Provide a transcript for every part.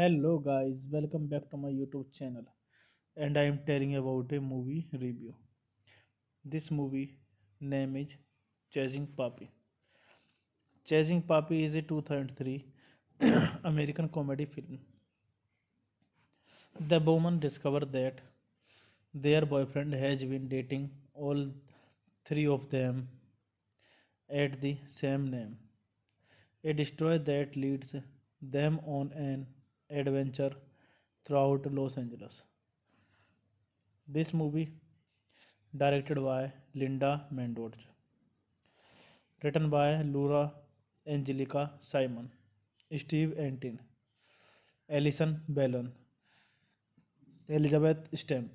Hello guys, welcome back to my YouTube channel and I am telling about a movie review. This movie name is Chasing Papi. Chasing Papi is a 2003 American comedy film. The woman discovered that their boyfriend has been dating all three of them at the same name. A destroyer that leads them on an adventure throughout Los Angeles. This movie directed by Linda Mendoza, written by Laura Angelica Simon, Steve Antin, Alison Bellon, Elizabeth Stem,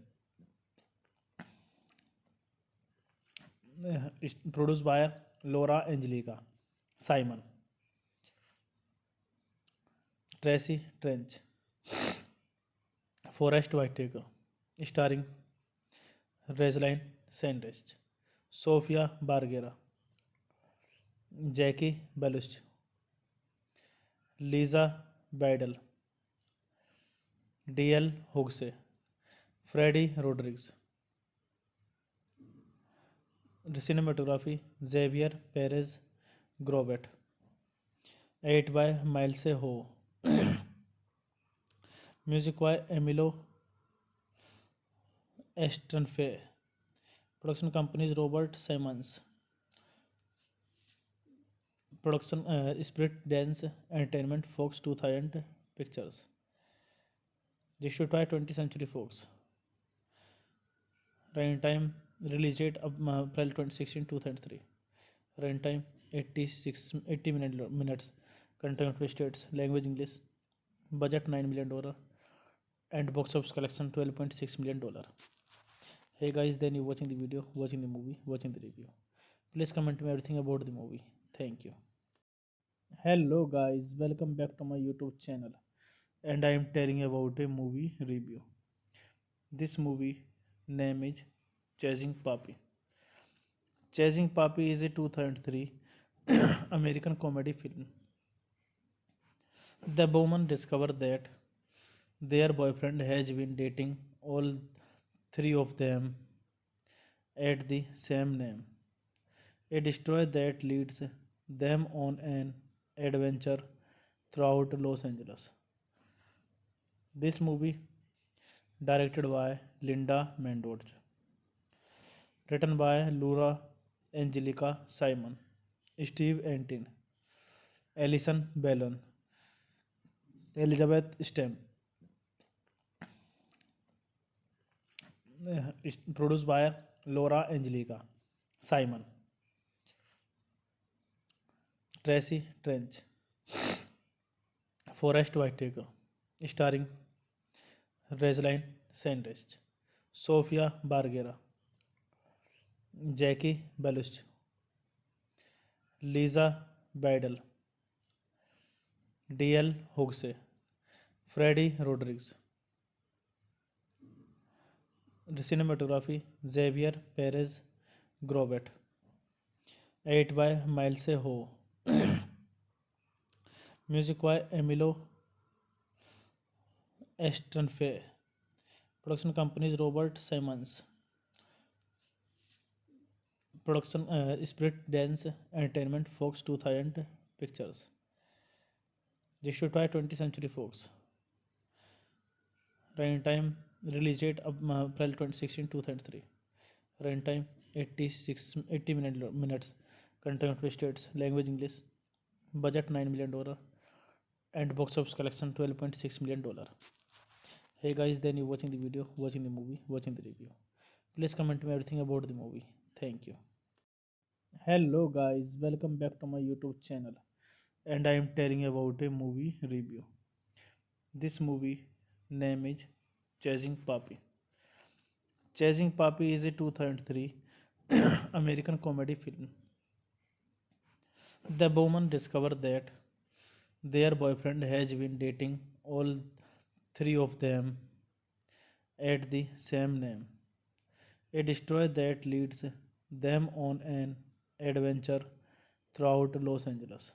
produced by Laura Angelica Simon, Tracy Trench, Forrest Whitaker, starring Rosaline Sanders, Sofia Bargera, Jackie Belushi, Lisa Bidel, D.L. Hughes, Freddie Rodriguez. Cinematography Xavier Perez Grobet. Edit by Miles Ho. Music by Emilio Estenfe. Production companies Robert Simmons. Production Spirit Dance Entertainment Fox 2000 Pictures. Distributed by 20th Century Fox. Running time release date of April 2016 2003. Running time 80 minutes. Country of states language English. Budget $9 million and box office collection $12.6 million. Hey guys, then you watching the video, watching the movie, watching the review. Please comment me everything about the movie. Thank you. Hello guys, welcome back to my YouTube channel and I am telling about a movie review. This movie name is Chasing Papi. Chasing Papi is a 2003 American comedy film. The woman discovered that their boyfriend has been dating all three of them at the same name. A destroyer that leads them on an adventure throughout Los Angeles. This movie directed by Linda Mendoza, written by Laura Angelica Simon, Steve Antin, Alison Bellon, Elizabeth Stem, produced by Laura Angelica Simon, Tracy Trench, Forrest Whitaker, starring Rosaline Sanders, Sofia Bargera, Jackie Belushi, Lisa Badel, D.L. Hughes, Freddie Rodriguez. Cinematography Xavier Perez Grobet. Edit by Miles Ho. Music by Emilio Estranfe. Production companies Robert Simons. Production Spirit Dance Entertainment Fox 2000 Pictures. Distributed by 20th Century Fox. Runtime release date of April 2016 2003. Runtime 80 minutes. Country United States. Language English. Budget $9 million. And box office collection $12.6 million. Hey guys, then you watching the video, watching the movie, watching the review. Please comment me everything about the movie. Thank you. Hello guys, welcome back to my YouTube channel. And I am telling about a movie review. This movie name is Chasing Papi. Chasing Papi is a 2003 American comedy film. The woman discovered that their boyfriend has been dating all three of them at the same name. A destroyer that leads them on an adventure throughout Los Angeles.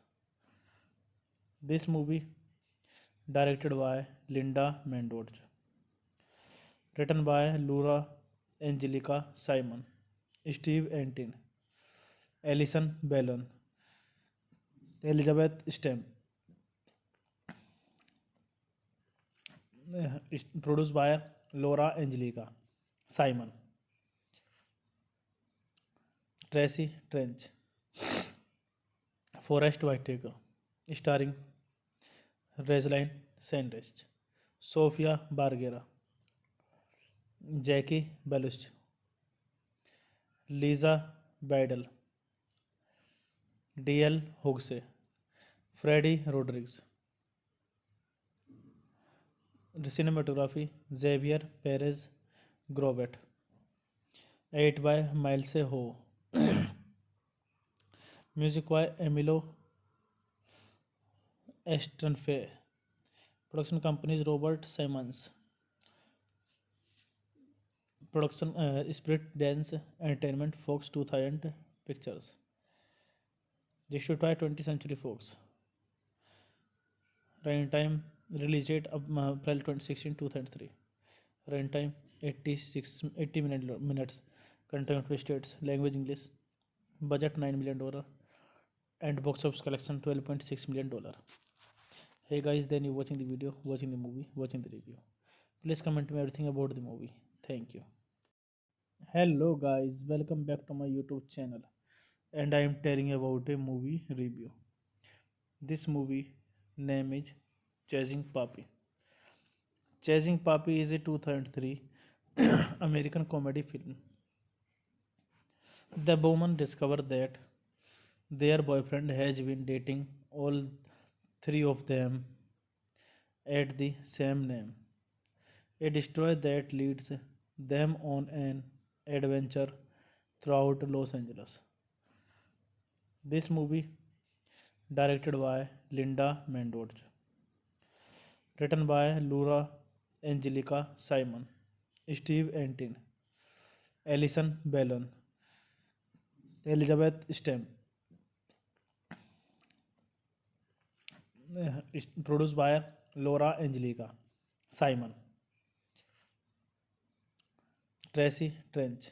This movie, directed by Linda Mendoza, written by Laura Angelica Simon, Steve Antin, Alison Bellon, Elizabeth Stem, produced by Laura Angelica Simon, Tracy Trench, Forrest Whitaker, starring Rosalind Sanders, Sofia Bargera, Jackie Belushi, Lisa Badel, D.L. Hughes, Freddie Rodriguez. Cinematography Xavier Perez Grobet. Edit by Miles Ho. Music by Emilio Estranfe. Production companies Robert Simons. Production Spirit Dance Entertainment Fox 2000 Pictures. Distributed by 20th Century Fox. Runtime release date of April 2016 2003. Runtime 80 minutes. Country United States. Language English. Budget $9 million. And box office collection $12.6 million. Hey guys, then you watching the video, watching the movie, watching the review. Please comment me everything about the movie. Thank you. Hello guys, welcome back to my YouTube channel. And I am telling about a movie review. This movie name is Chasing Papi. Chasing Papi is a 2003 American comedy film. The woman discovered that their boyfriend has been dating all three of them at the same name. A destroyer that leads them on an adventure throughout Los Angeles. This movie, directed by Linda Mendoza, written by Laura Angelica Simon, Steve Antin, Alison Bellon, Elizabeth Stem, produced by Laura Angelica Simon, Tracy Trench,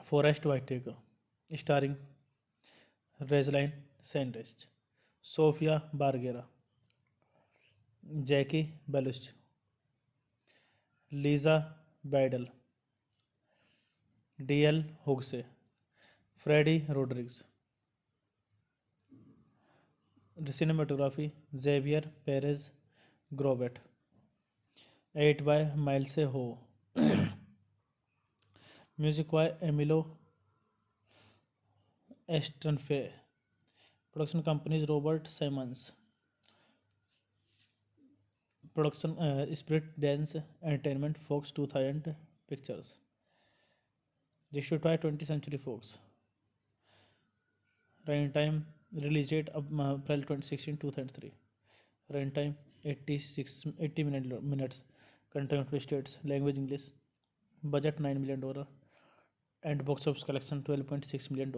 Forrest Whitaker, starring Rosalind Sanders, Sofia Bargera, Jackie Belushi, Lisa Badel, D.L. Hughes, Freddie Rodriguez. Cinematography Xavier Perez Grobet. Edit by Miles Ho. Music by Emilio Estranfe. Production companies Robert Simons. Production Spirit Dance Entertainment Fox 2000 Pictures. This should try 20th Century Fox. Runtime release date of April 2016 2003. Runtime 80 minutes. Content states language English. Budget $9 million and box office collection $12.6 million.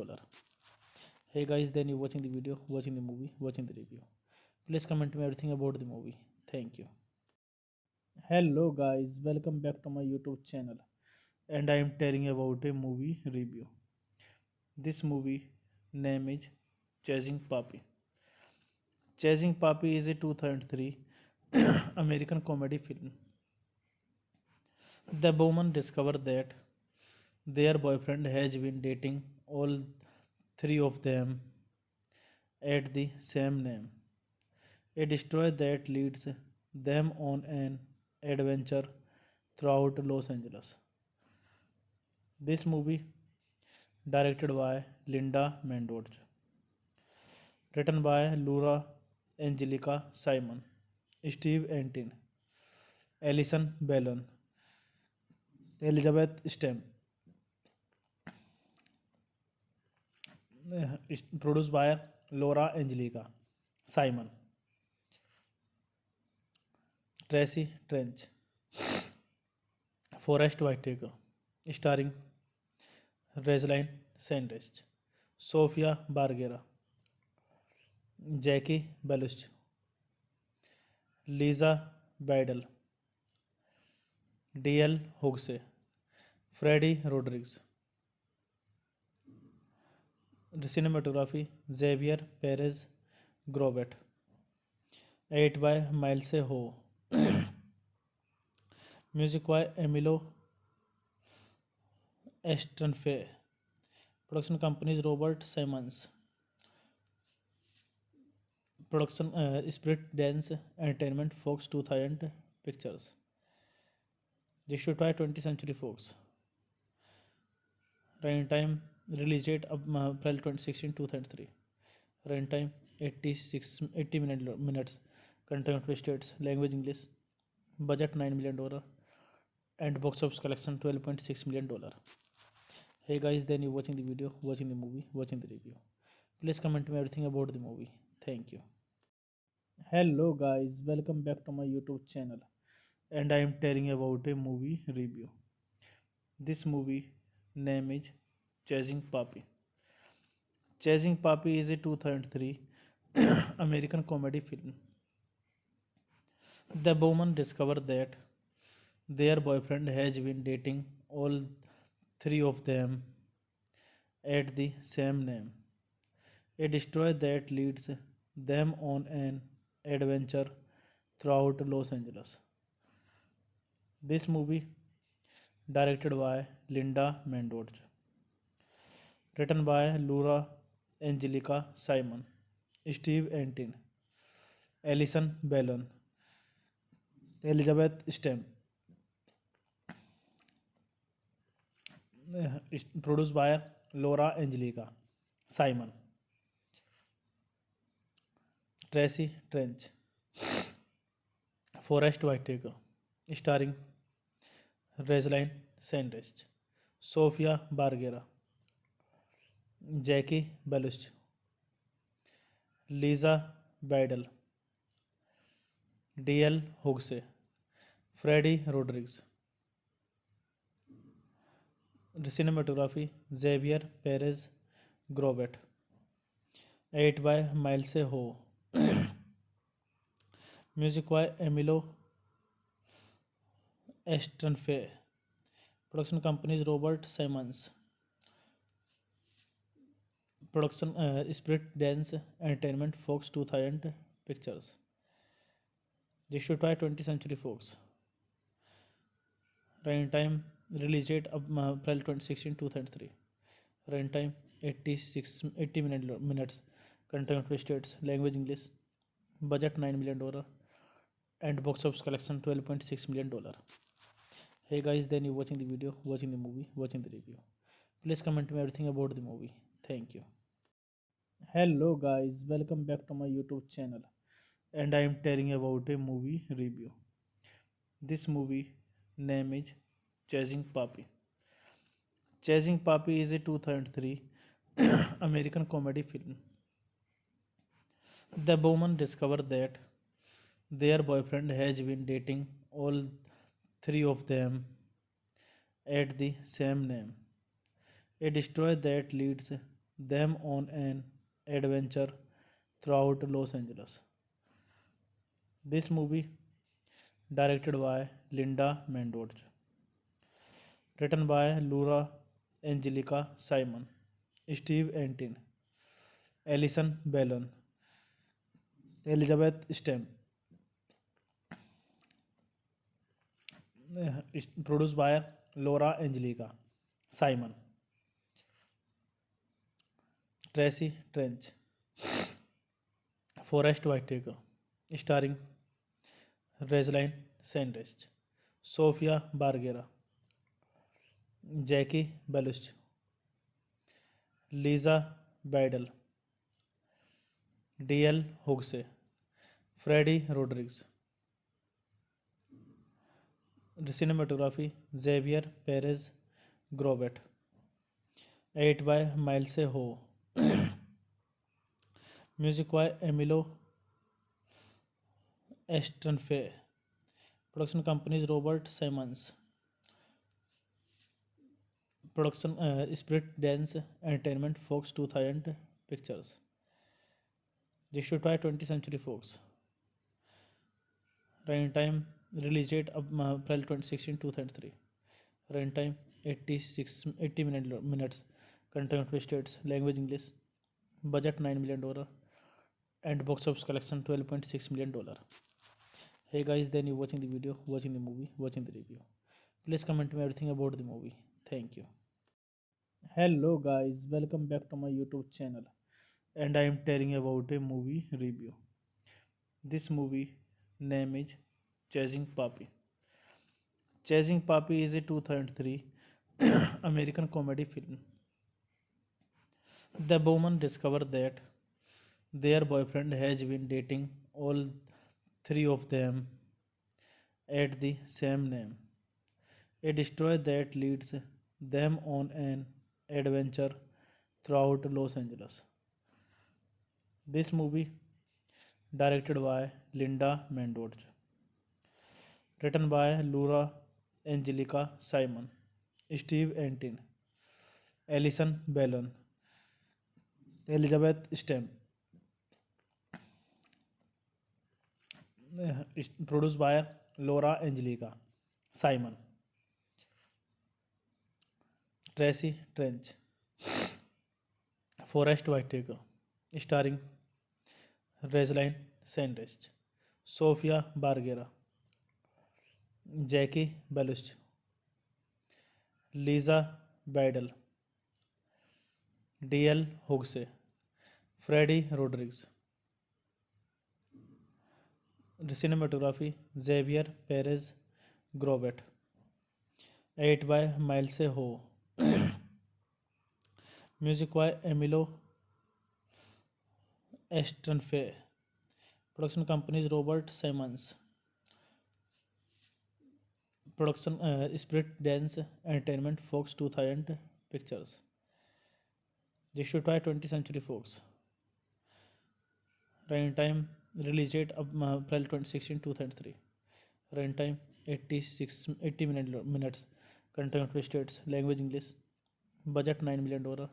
Hey guys, then you watching the video, watching the movie, watching the review. Please comment me everything about the movie. Thank you. Hello guys, welcome back to my YouTube channel. And I am telling about a movie review. This movie name is Chasing Papi. Chasing Papi is a 2003 American comedy film. The woman discovered that their boyfriend has been dating all three of them at the same name. A destroyer that leads them on an adventure throughout Los Angeles. This movie directed by Linda Mendoza, written by Laura Angelica Simon, Steve Antin, Alison Bellon, Elizabeth Stem, produced by Laura Angelica Simon, Tracy Trench, Forrest Whitaker, starring Rosalind Sanders, Sofia Bargera, Jackie Belushi, Lisa Badel, D.L. Hughes, Freddie Rodriguez. Cinematography Xavier Perez Grobet. Edit by Miles Ho. Music by Emilio Estranfe. Production companies Robert Simons. Production Spirit Dance Entertainment Fox 2000 Pictures. Distributed by 20th Century Fox. Runtime release date of April 2016 2003. Runtime 80 minutes. Content states language English. Budget $9 million and box office collection $12.6 million. Hey guys, then you watching the video, watching the movie, watching the review. Please comment me everything about the movie. Thank you. Hello guys, welcome back to my YouTube channel. And I am telling about a movie review. This movie name is Chasing Papi. Chasing Papi is a 2003 American comedy film. The woman discovered that their boyfriend has been dating all three of them at the same name. A destroyer that leads them on an adventure throughout Los Angeles. This movie directed by Linda Mendoza, written by Laura Angelica Simon, Steve Antin, Alison Bellon, Elizabeth Stem, produced by Laura Angelica Simon, Tracy Trench, Forrest Whitaker, starring Rosalind Sanders, Sofia Bargera, Jackie Belushi, Lisa Badel, D.L. Hughes, Freddie Rodriguez. Cinematography Xavier Perez Grobet. Edit by Miles Ho. Music by Emilio Estranfe. Production companies Robert Simons. Production Spirit Dance Entertainment Fox 2000 Pictures. Distributed by 20th Century Fox. Runtime release date of April 2016 2003. Runtime 80 minutes. Content states language English. Budget $9 million and box office collection $12.6 million. Hey guys, then you watching the video, watching the movie, watching the review. Please comment me everything about the movie. Thank you. Hello guys, welcome back to my YouTube channel. And I am telling about a movie review. This movie name is Chasing Papi. Chasing Papi is a 2003 American comedy film. The woman discovers that their boyfriend has been dating all three of them at the same name. A destroyer that leads them on an adventure throughout Los Angeles. This movie, directed by Linda Mendoza, written by Laura Angelica Simon, Steve Antin, Alison Bellon, Elizabeth Stem, is produced by Laura Angelica Simon, Tracy Trench, Forrest Whitaker, starring Rosalind Sanders, Sofia Bargera, Jackie Belushi, Lisa Badel, D.L. Hughes, Freddie Rodriguez. Cinematography Xavier Perez Grobet. Edit by Miles Ho. Music by Emilio Estranfe. Production companies Robert Simons. Production Spirit Dance Entertainment Fox 2000 Pictures. Issued by 20th Century Fox. Runtime release date of April 2016 2003. Runtime 80 minutes. Content free states. Language English. Budget $9 million. And box office collection $12.6 million. Hey guys, then you watching the video, watching the movie, watching the review. Please comment me everything about the movie. Thank you. Hello guys, welcome back to my YouTube channel. And I am telling about a movie review. This movie name is Chasing Papi. Chasing Papi is a 2003 American comedy film. The woman discovers that their boyfriend has been dating all three of them at the same name. A destroyer that leads them on an adventure throughout Los Angeles. This movie, directed by Linda Mendoza, written by Laura Angelica Simon, Steve Antin, Alison Bellon, Elizabeth Stem, is produced by Laura Angelica Simon, Tracy Trench, Forrest Whitaker, starring Rosalind Sanders, Sofia Bargera, Jackie Belushi, Lisa Badel, D.L. Hughes, Freddie Rodriguez. Cinematography Xavier Perez Grobet. Edit by Miles Ho. Music by Emilio Estranfe. Production companies Robert Simons. Production Spirit Dance Entertainment Fox 2000 Pictures. Issued by 20th Century Fox. Runtime release date of April 2016 2003. Runtime 80 minutes. Content free states. Language English. Budget $9 million.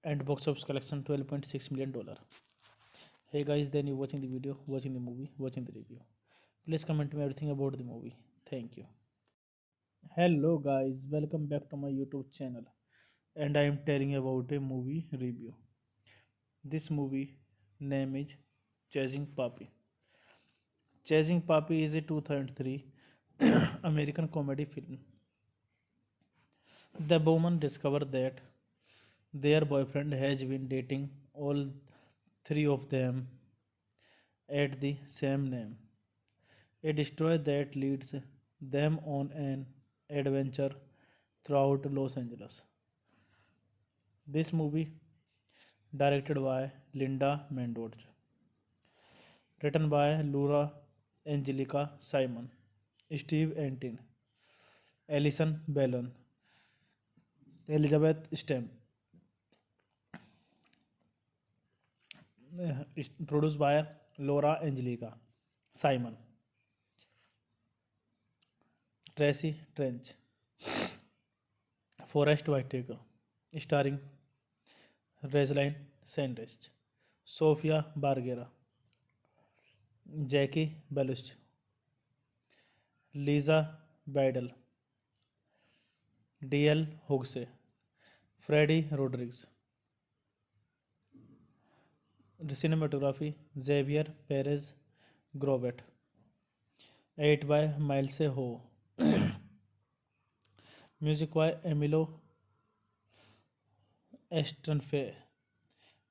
And box office collection $12.6 million. Hey guys, then you watching the video, watching the movie, watching the review. Please comment me everything about the movie. Thank you. Hello guys, welcome back to my YouTube channel. And I am telling about a movie review. This movie name is Chasing Papi. Chasing Papi is a 2003 American comedy film. The woman discovers that their boyfriend has been dating all three of them at the same name. A destroyer that leads them on an adventure throughout Los Angeles. This movie, directed by Linda Mendoza, written by Laura Angelica Simon, Steve Antin, Alison Bellon, Elizabeth Stem. Produced by Laura Angelica, Simon, Tracy Trench, Forrest Whitaker, starring Rosaline Sanders, Sofia Bargera, Jackie Belushi, Lisa Bidel, D.L. Hughes, Freddie Rodriguez. Cinematography Xavier Perez Grobet. Edit by Miles Ho. Music by Emilio Estranfe.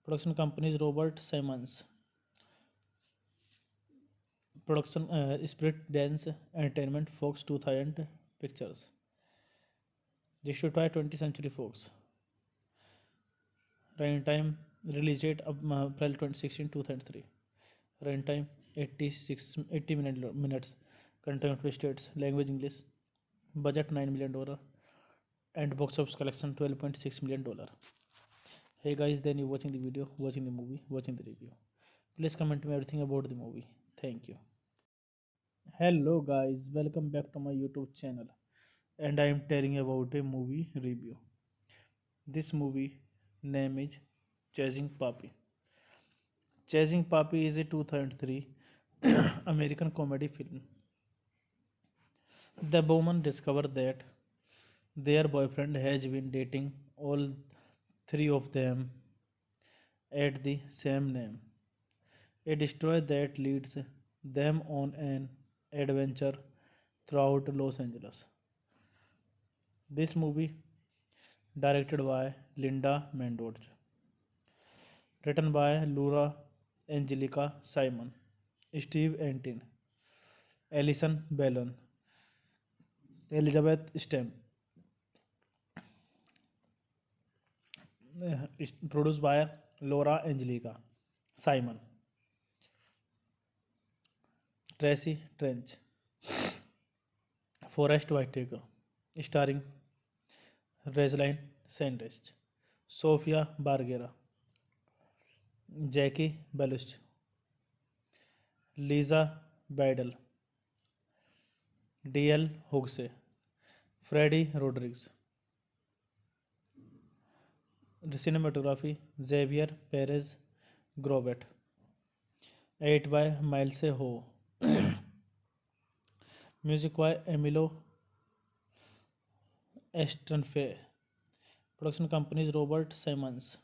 Production companies Robert Simmons. Production Spirit Dance Entertainment Fox 2000 Pictures. Distributed by 20th Century Fox. Runtime release date of April 2016 2003. Runtime 80 minutes. Content United States. Language English. Budget $9 million. And box office collection $12.6 million. Hey guys, then you watching the video, watching the movie, watching the review. Please comment me everything about the movie. Thank you. Hello guys, welcome back to my YouTube channel. And I am telling about a movie review. This movie name is Chasing Papi. Chasing Papi is a 2003 American comedy film. The woman discovered that their boyfriend has been dating all three of them at the same name. A destroyer that leads them on an adventure throughout Los Angeles. This movie, directed by Linda Mendoza, written by Laura Angelica Simon, Steve Antin, Alison Bellon, Elizabeth Stem, produced by Laura Angelica Simon, Tracy Trench, Forrest Whitaker, starring Rosaline Sanders, Sofia Bargera, Jackie Belushi, Lisa Bidel, D.L. Hughes, Freddie Rodriguez. Cinematography Xavier Perez Grobet. Edit by Miles Ho. Music by Emilio Estranfe. Production companies Robert Simmons.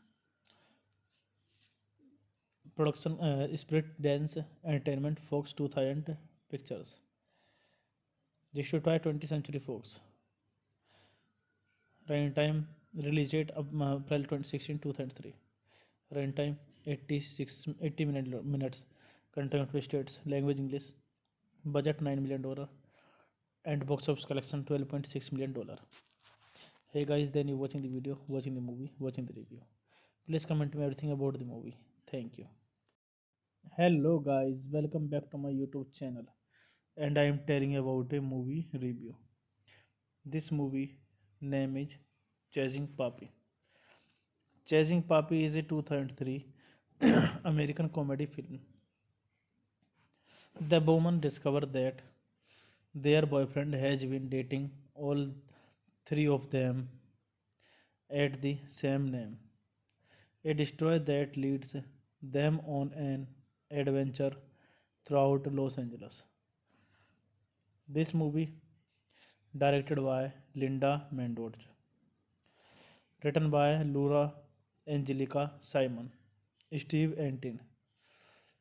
Production Spirit Dance Entertainment Fox 2000 Pictures. Distributed by 20th Century Fox. Runtime release date of April 2016 2003. Runtime 80 minutes. Content United States. Language English. Budget $9 million. And box office collection $12.6 million. Hey guys, then you watching the video, watching the movie, watching the review. Please comment me everything about the movie. Thank you. Hello guys, welcome back to my YouTube channel. And I am telling about a movie review. This movie name is Chasing Papi. Chasing Papi is a 2003 American comedy film. The woman discovered that their boyfriend has been dating all three of them at the same name. A destroyer that leads them on an adventure throughout Los Angeles. This movie, directed by Linda Mendoza, written by Laura Angelica Simon, Steve Antin,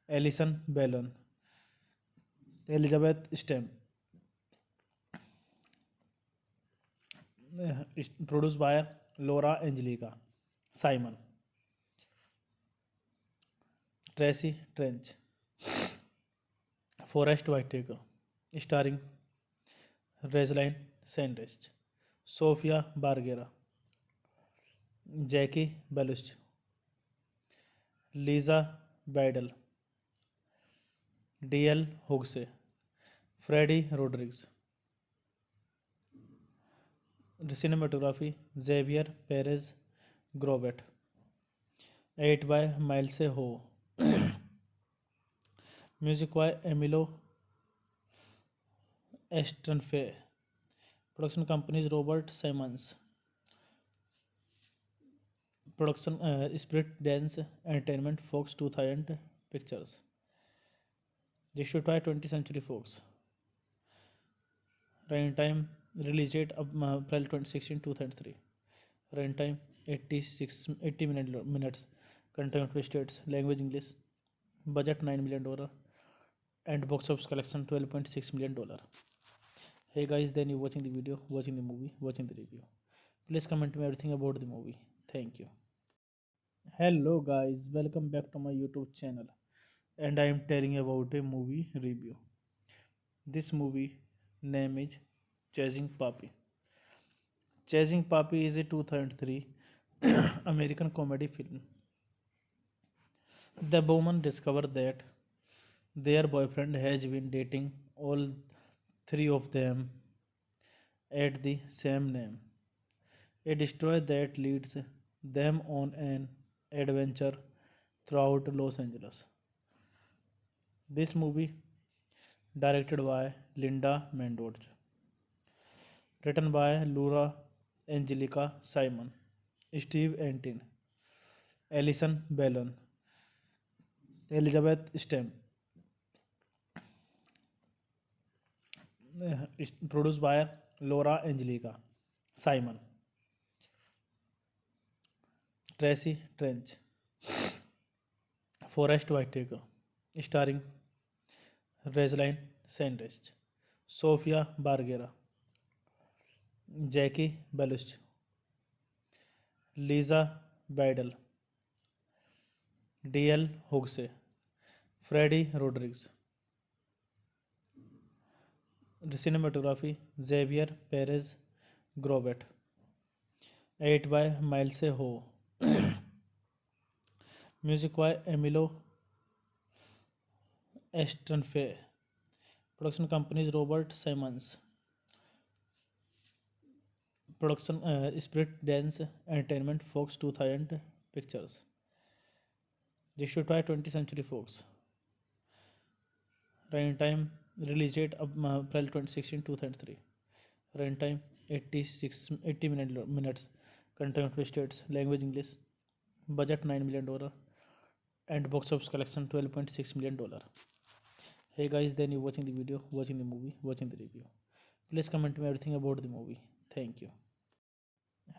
Alison Bellon, Elizabeth Stem, produced by Laura Angelica Simon, Tracy Trench, Forrest Whitaker, starring Rosaline Sanders, Sofia Bargera, Jackie Belushi, Lisa Bidel, D.L. Hughes, Freddie Rodriguez. Cinematography Xavier Perez Grobet. Edit by Miles Ho. Music by Emilio Estranfe. Production companies Robert Simons. Production Spirit Dance Entertainment Fox 2000 Pictures. Issued by 20th Century Fox. Runtime release date of April 2016 2003. Runtime 80 minutes. Content free states. Language English. Budget $9 million. And box office collection $12.6 million. Hey guys, then you watching the video, watching the movie, watching the review. Please comment me everything about the movie. Thank you. Hello guys, welcome back to my YouTube channel. And I am telling about a movie review. This movie name is Chasing Papi. Chasing Papi is a 2003 American comedy film. The woman discovered that their boyfriend has been dating all three of them at the same name. A destroyer that leads them on an adventure throughout Los Angeles. This movie directed by Linda Mendoza, written by Laura Angelica Simon, Steve Antin, Alison Bellon, Elizabeth Stem, produced by Laura Angelica Simon, Tracy Trench, Forrest Whitaker, starring Rosalind Sanders, Sofia Bargera, Jackie Belushi, Lisa Bidel, D.L. Hughes, Freddie Rodriguez. Cinematography Xavier Perez Grobet. Edit by Miles Ho. Music by Emilio Estranfe. Production companies Robert Simons. Production Spirit Dance Entertainment Fox 2000 Pictures. Issued by 20th Century Fox. Runtime release date of April 2016 2003. Runtime 80 minutes. Content free states. Language English. Budget $9 million. And box office collection $12.6 million. Hey guys, then you watching the video, watching the movie, watching the review. Please comment me everything about the movie. Thank you.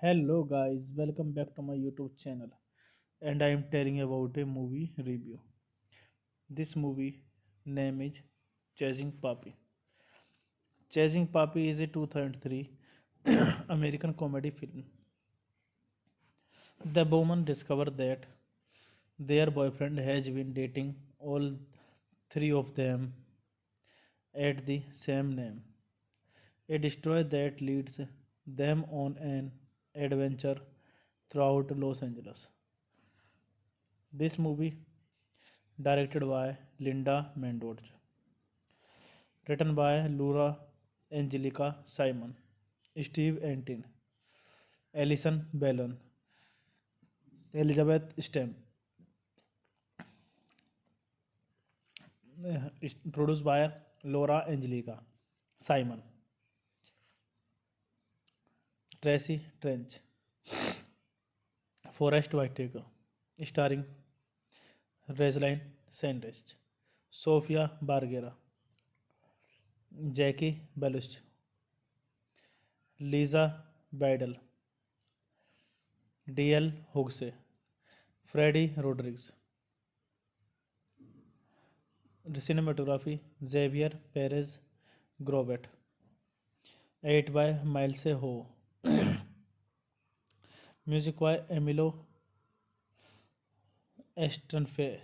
Hello guys, welcome back to my YouTube channel. And I am telling about a movie review. This movie name is Chasing Papi. Chasing Papi is a 2003 American comedy film. The woman discovered that their boyfriend has been dating all three of them at the same name. A destroyer that leads them on an adventure throughout Los Angeles. This movie directed by Linda Mendoza, written by Laura Angelica Simon, Steve Antin, Alison Bellon, Elizabeth Stem, produced by Laura Angelica Simon, Tracy Trench, Forrest Whitaker, starring Rosalind Sanders, Sofia Bargera, Jackie Belushi, Lisa Bidel, D.L. Hughes, Freddie Rodriguez. Cinematography Xavier Perez Grobet. Edit by Miles Ho. Music by Emilio Estranfe.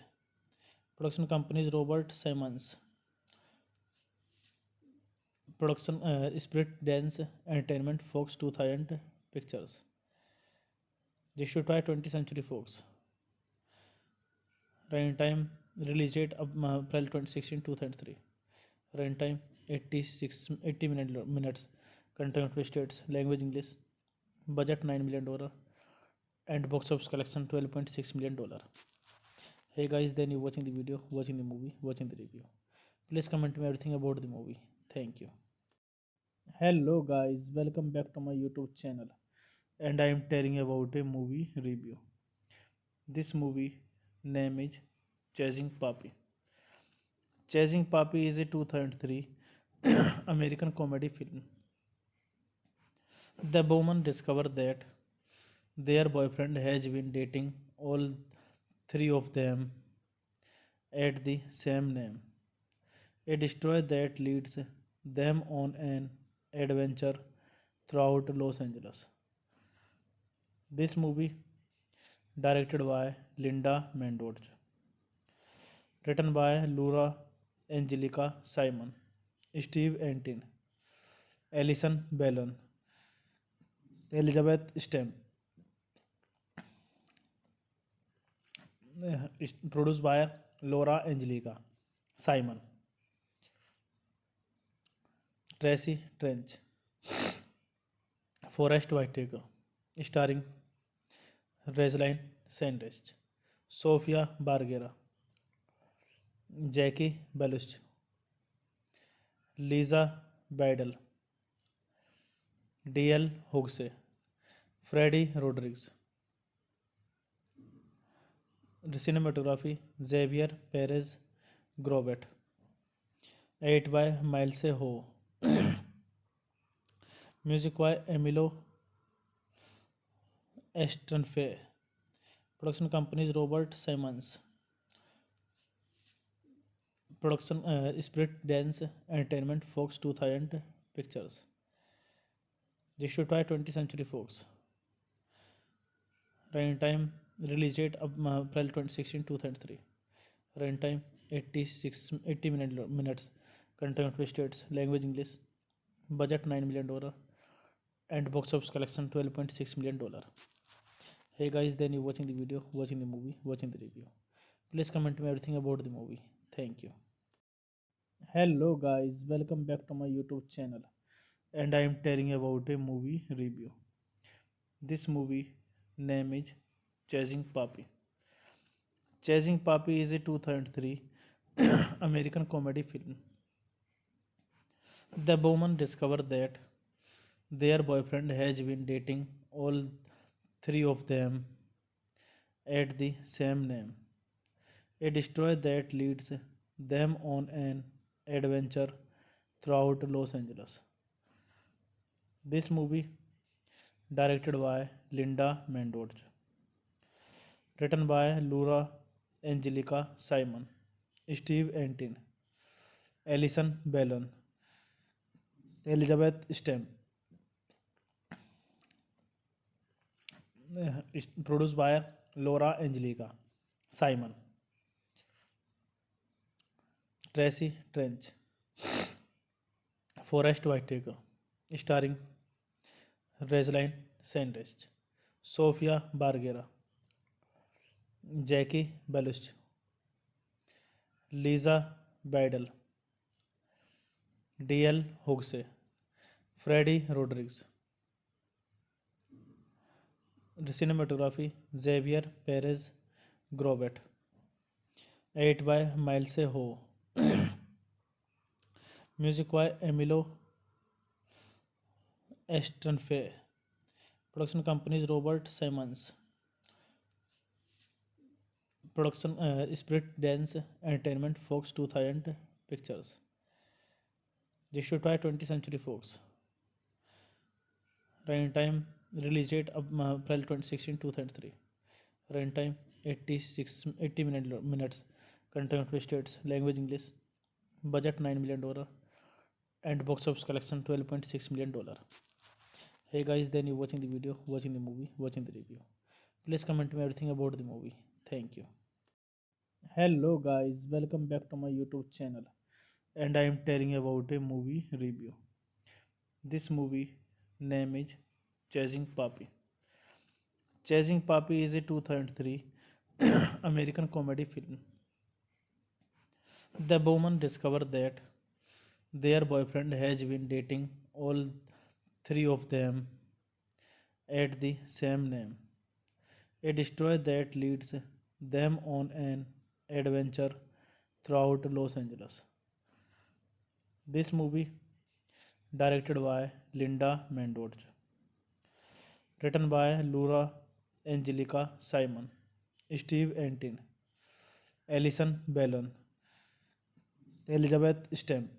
Production companies Robert Simons. Production Spirit Dance Entertainment Fox 2000 Pictures. Issued by 20th Century Fox. Runtime release date of April 2016 2003. Runtime 80 minutes. Content free states. Language English. budget $9 million, and box office collection $12.6 million. Hey guys, then you watching the video, watching the movie, watching the review. Please comment me everything about the movie. Thank you. Hello guys, welcome back to my YouTube channel, and I am telling about a movie review. This movie name is Chasing Papi. Chasing Papi is a 2003 American comedy film. The woman discovers that their boyfriend has been dating all three of them at the same name. A destroyer that leads them on an adventure throughout Los Angeles. This movie, directed by Linda Mendoza, written by Laura Angelica Simon, Steve Antin, Alison Bellon, Elizabeth Stem, produced by Laura Angelica Simon, Tracy Trench, Forrest Whitaker, starring Rosalind Sanders, Sofia Bargera, Jackie Belushi, Lisa Badel, D.L. Hughes, Freddie Rodriguez. Cinematography Xavier Perez Grobet. Edit by Miles Ho. Music by Emilio Estranfe. Production companies Robert Simons. Production Spirit Dance Entertainment Fox 2000 Pictures. Distributed by 20th Century Fox. Runtime release date of April 2016 2003. Runtime 80 minutes. Content states language English. Budget $9 million, and box office collection $12.6 million. Hey guys, then you watching the video, watching the movie, watching the review. Please comment me everything about the movie. Thank you. Hello guys, welcome back to my YouTube channel, and I am telling about a movie review. This movie name is Chasing Papi. Chasing Papi is a 2003 American comedy film. The woman discovers that their boyfriend has been dating all three of them at the same name. A destroyer that leads them on an adventure throughout Los Angeles. This movie, directed by Linda Mendoza, written by Laura Angelica Simon, Steve Antin, Alison Bellon, Elizabeth Stem, produced by Laura Angelica Simon, Tracy Trench, Forrest Whitaker, starring Rosalind Sanders, Sofia Bargera, Jackie Belushi, Lisa Badel, D.L. Hughes, Freddie Rodriguez. Cinematography Xavier Perez Grobet. Edit by Miles Ho. Music by Emilio Estranfe. Production companies Robert Simons. Production Spirit Dance Entertainment Fox 2000 Pictures. Distributed by 20th Century Fox. Runtime release date of April 2016 2003. Runtime 80 minutes. Content states language English. Budget $9 million, and box office collection $12.6 million. Hey guys, then you watching the video, watching the movie, watching the review. Please comment me everything about the movie. Thank you. Hello guys, welcome back to my YouTube channel, and I am telling about a movie review. This movie name is Chasing Papi. Chasing Papi is a 2003 American comedy film. The woman discovers that their boyfriend has been dating all three of them at the same name, a destroyer that leads them on an adventure throughout Los Angeles. This movie, directed by Linda Mendoza, written by Laura Angelica Simon, Steve Antin, Alison Bellon, Elizabeth Stem,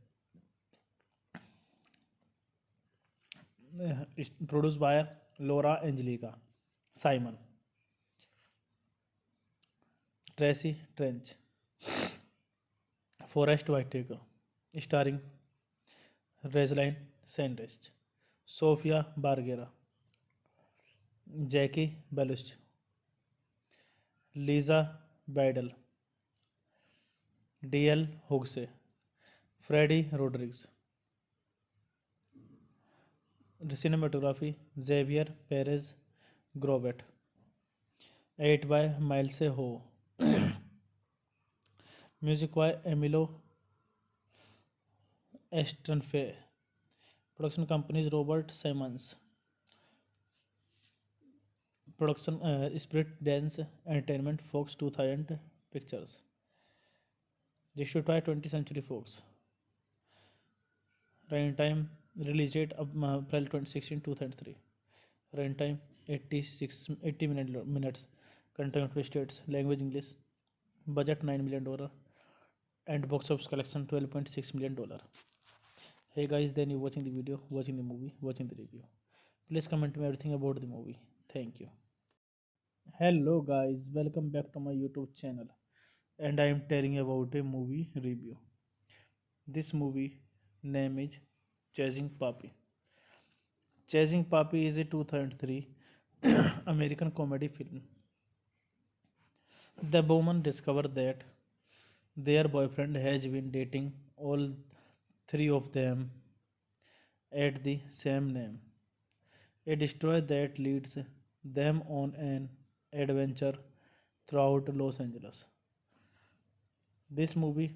is produced by Laura Angelica Simon, Tracy Trench, Forrest Whitaker, starring Rosalind Sanders, Sofia Bargera, Jackie Belushi, Lisa Bidel, D.L. Hughes, Freddie Rodriguez. Cinematography Xavier Perez Grobet. Edit by Miles Ho. Music by Emilio Estranfe. Production companies Robert Simmons. Production Spirit Dance Entertainment Fox 2000 Pictures. Issued by 20th Century Fox. Runtime release date of April 2016 2003. Runtime 80 minutes. Country United States. Language English. Budget $9 million. And box office collection $12.6 million. Hey guys, then you watching the video, watching the movie, watching the review. Please comment me everything about the movie. Thank you. Hello guys, welcome back to my YouTube channel. And I am telling about a movie review. This movie name is Chasing Papi. Chasing Papi is a 2003 American comedy film. The woman discovered that their boyfriend has been dating all three of them at the same name, a destroyer that leads them on an adventure throughout Los Angeles. This movie,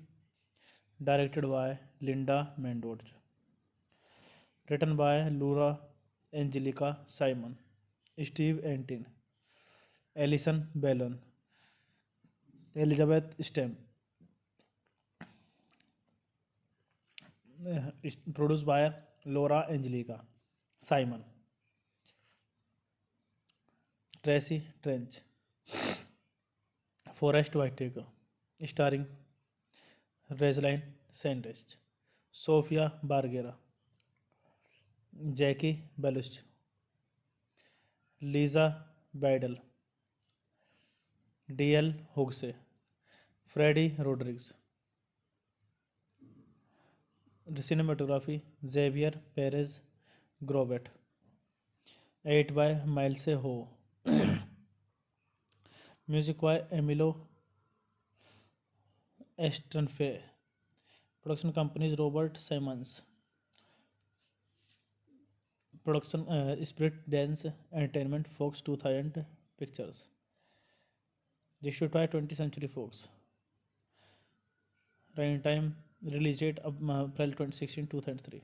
directed by Linda Mendoza, written by Laura Angelica Simon, Steve Antin, Alison Bellon, Elizabeth Stem, is produced by Laura Angelica Simon, Tracy Trench, Forrest Whitaker, starring Rosalind Sanders, Sofia Bargera, Jackie Belushi, Lisa Bidel, D.L. Hughes, Freddie Rodriguez. Cinematography Xavier Perez Grobet. Edit by Miles Ho. Music by Emilio Estranfe. Production companies Robert Simmons. Production Spirit Dance Entertainment Fox 2000 Pictures. Issued by 20th Century Fox. Runtime release date of April 2016 2003.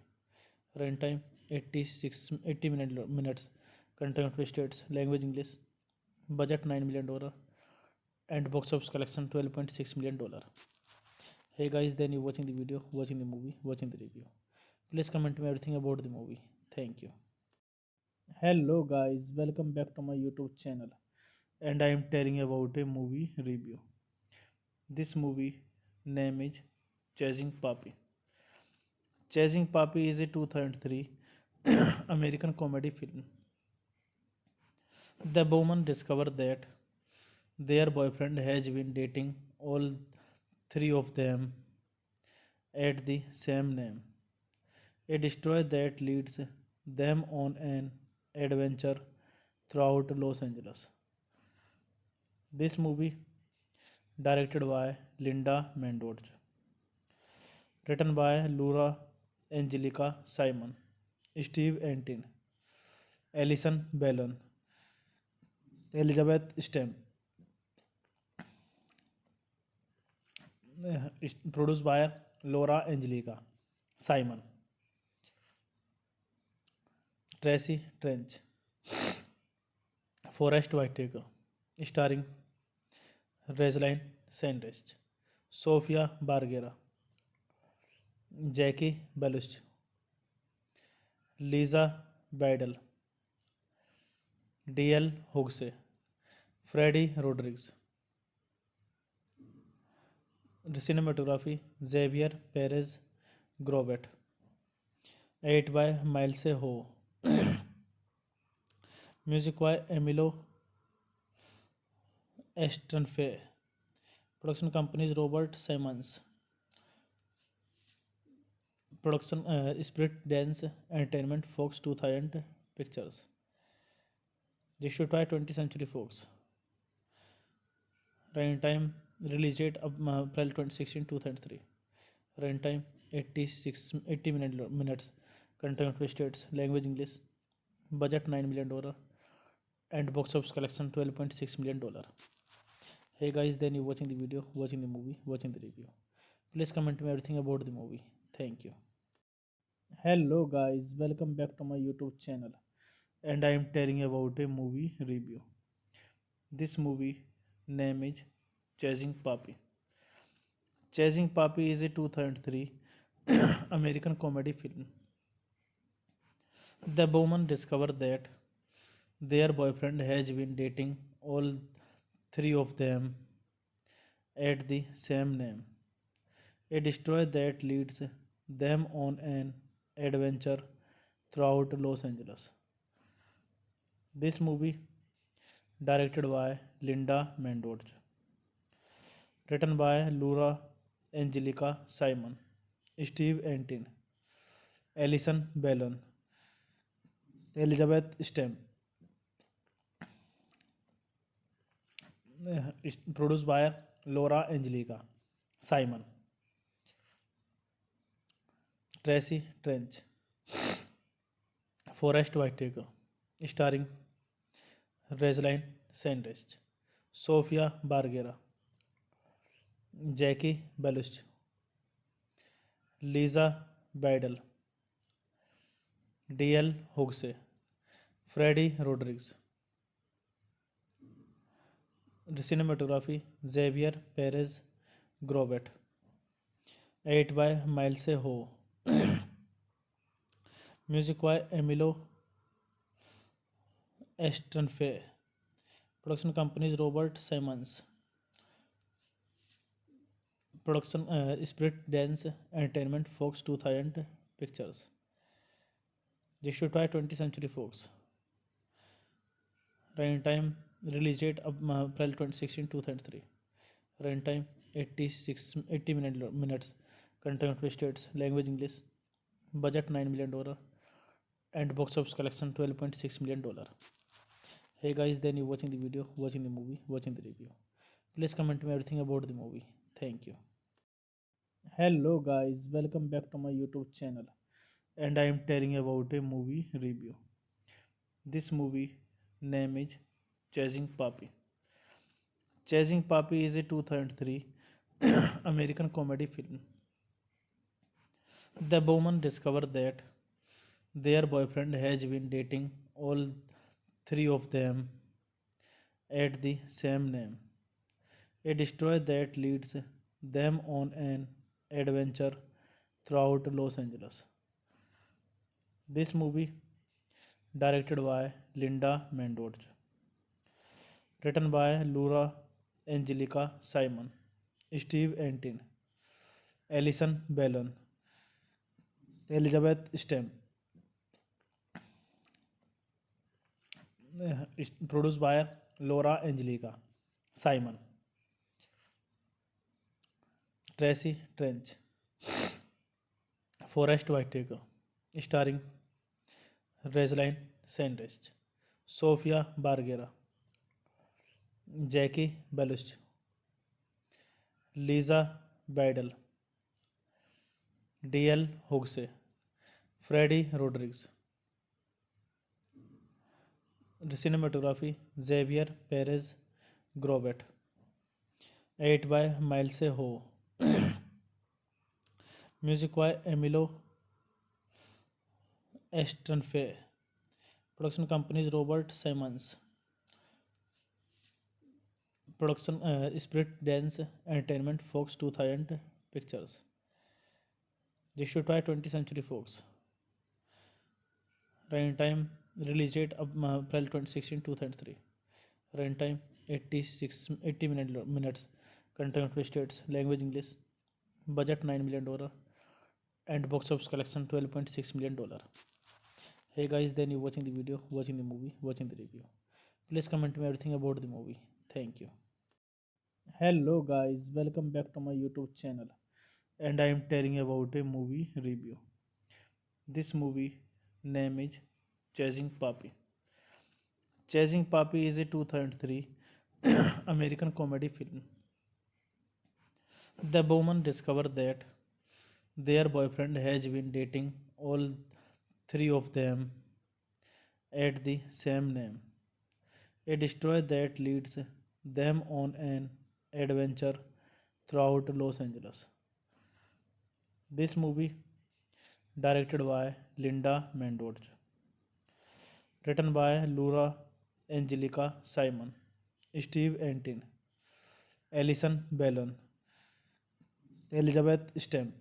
Runtime 80 minutes. Country United States. Language English. Budget $9 million. And box office collection $12.6 million. Hey guys, then you watching the video, watching the movie, watching the review. Please comment me everything about the movie. Thank you. Hello guys, welcome back to my YouTube channel. And I am telling about a movie review. This movie name is Chasing Papi. Chasing Papi is a 2003 American comedy film. The woman discovered that their boyfriend has been dating all three of them at the same name, a destroyer that leads them on an adventure throughout Los Angeles. This movie, directed by Linda Mendoza, written by Laura Angelica Simon, Steve Antin, Alison Bellon, Elizabeth Stem, is produced by Laura Angelica Simon, Tracy Trench, Forest Whitaker, starring Rosalind Sanders, Sofia Bargera, Jackie Belushi, Lisa Badel, D.L. Hughes, Freddie Rodriguez. Cinematography Xavier Perez Grobet. Edit by Miles Ho. Music by Emilio Estranfe. Production companies Robert Simons. Production Spirit Dance Entertainment Fox 2000 Pictures. Distributed by 20th Century Fox. Runtime release date April 2016 2003. Runtime 80 minutes. Content states language English. Budget $9 million and box office collection $12.6 million. Hey guys, then you watching the video, watching the movie, watching the review. Please comment me everything about the movie. Thank you. Hello guys, welcome back to my YouTube channel. And I am telling about a movie review. This movie name is Chasing Papi. Chasing Papi is a 2003 American comedy film. The woman discovered that their boyfriend has been dating all three of them at the same name. A destroyer that leads them on an adventure throughout Los Angeles. This movie directed by Linda Mendoza, written by Laura Angelica Simon, Steve Antin, Alison Bellon, Elizabeth Stem, produced by Laura Angelica Simon, Tracy Trench, Forest Whitaker, starring Rosalind Sanders, Sofia Bargera, Jackie Belushi, Lisa Badel, D.L. Hughes, Freddie Rodriguez. Cinematography Xavier Perez Grobet. Edit by Miles Ho. Music by Emilio Estranfe. Production companies Robert Simons. Production Spirit Dance Entertainment Fox 2000 Pictures. Distributed by 20th Century Fox. Runtime release date April 2016 2003. Runtime 80 minutes. Content states language English. Budget $9 million and box office collection $12.6 million. Hey guys, then you watching the video, watching the movie, watching the review. Please comment me everything about the movie. Thank you. Hello guys, welcome back to my YouTube channel. And I am telling about a movie review. This movie name is Chasing Papi. Chasing Papi is a 2003 American comedy film. The woman discovered that their boyfriend has been dating all three of them at the same name. A destroyer that leads them on an adventure throughout Los Angeles. This movie directed by Linda Mendoza, written by Laura Angelica Simon, Steve Antin, Alison Bellon, Elizabeth Stem, produced by Laura Angelica Simon, Tracy Trench, Forest Whitaker, starring Rosalind Sanders, Sofia Bargera, Jackie Belushi, Lisa Badel, D.L. Hughes, Freddie Rodriguez. Cinematography Xavier Perez Grobet. Edit by Miles Ho. Music by Emilio Estranfe. Production companies Robert Simons. Production Spirit Dance Entertainment Fox 2000 Pictures. Distributed by 20th Century Fox. Runtime release date of April 16, 2003. Runtime 80 minutes. Content states language English. Budget $9 million and box office collection $12.6 million. Hey guys, then you watching the video, watching the movie, watching the review. Please comment me everything about the movie. Thank you. Hello guys, welcome back to my YouTube channel, and I am telling about a movie review. This movie name is Chasing Papi. Chasing Papi is a 2003 American comedy film. The woman discovers that their boyfriend has been dating all three of them at the same name. A destroyer that leads them on an adventure throughout Los Angeles. This movie directed by Linda Mendoza, written by Laura Angelica Simon, Steve Antin, Alison Bellon, Elizabeth Stem,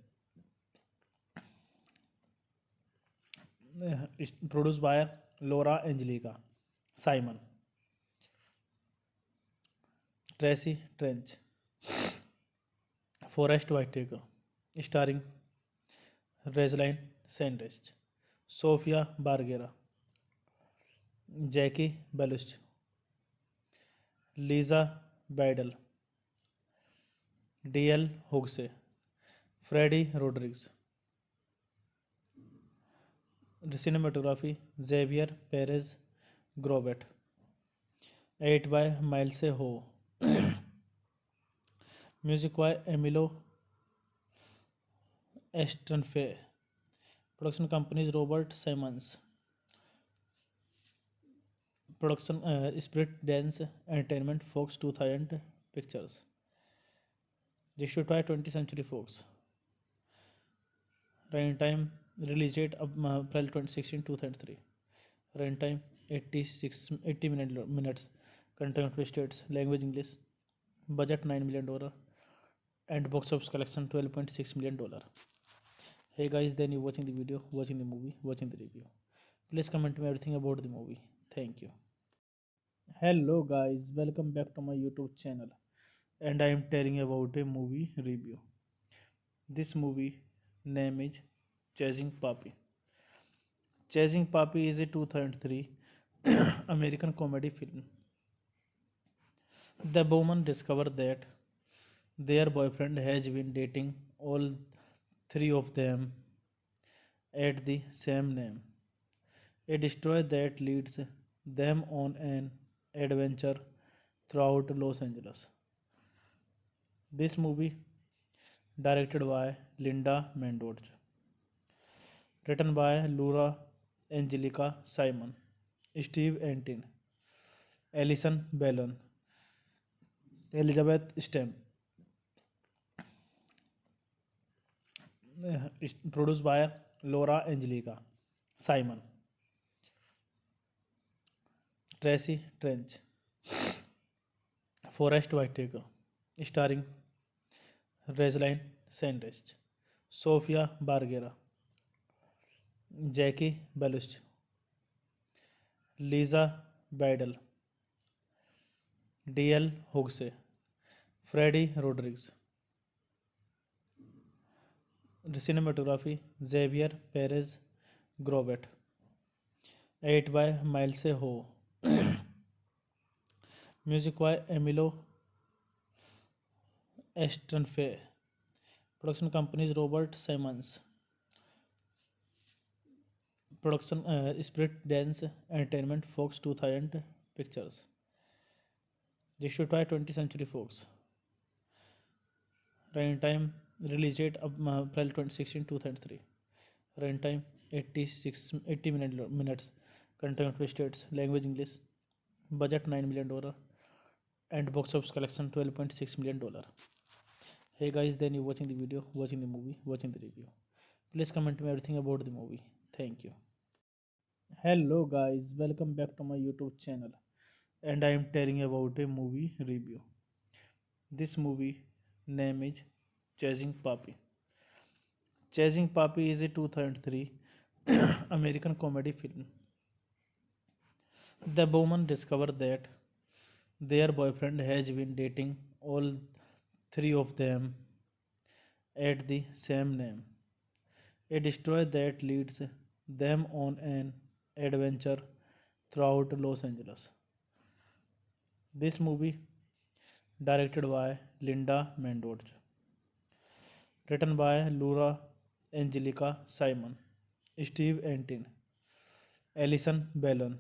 produced by Laura Angelica Simon, Tracy Trench, Forrest Whitaker, starring Rosalind Sanders, Sofia Bargera, Jackie Belushi, Lisa Badel, D.L. Hughes, Freddie Rodriguez. Cinematography Xavier Perez Grobet. Edit by Miles Ho. Music by Emilio Estranfe. Production companies Robert Simmons. Production Spirit Dance Entertainment Fox 2000 Pictures. Distributed by 20th Century Fox. Runtime release date of April 16, 2003. Runtime 80 minutes. Content states language English. Budget $9 million and box office collection $12.6 million. Hey guys, then you watching the video, watching the movie, watching the review. Please comment me everything about the movie. Thank you. Hello guys, welcome back to my YouTube channel, and I am telling about a movie review. This movie name is Chasing Papi. Chasing Papi is a 2003 American comedy film. The woman discovers that their boyfriend has been dating all three of them at the same name. A destroyer that leads them on an adventure throughout Los Angeles. This movie directed by Linda Mendoza, written by Laura Angelica Simon, Steve Antin, Alison Bellon, Elizabeth Stem, produced by Laura Angelica Simon, Tracy Trench, Forrest Whitaker, starring Rosalind Sanders, Sofia Bargera, Jackie Belushi, Lisa Badel, D.L. Hughes, Freddie Rodriguez. Cinematography Xavier Perez Grobet. Edit by Miles Ho. Music by Emilio Estranfe. Production companies Robert Simmons. Production Spirit Dance Entertainment Fox 2000 Pictures. Distributed by 20th Century Fox. Runtime release date of April 16, 2003. Runtime 80 minutes. Content states language English. Budget $9 million and box office collection $12.6 million. Hey guys, then you watching the video, watching the movie, watching the review. Please comment me everything about the movie. Thank you. Hello guys, welcome back to my YouTube channel, and I am telling about a movie review. This movie name is Chasing Papi. Chasing Papi is a 2003 American comedy film. The woman discovers that their boyfriend has been dating all three of them at the same name. A destroyer that leads them on an adventure throughout Los Angeles. This movie, directed by Linda Mendoza, written by Laura Angelica Simon, Steve Antin, Alison Bellon,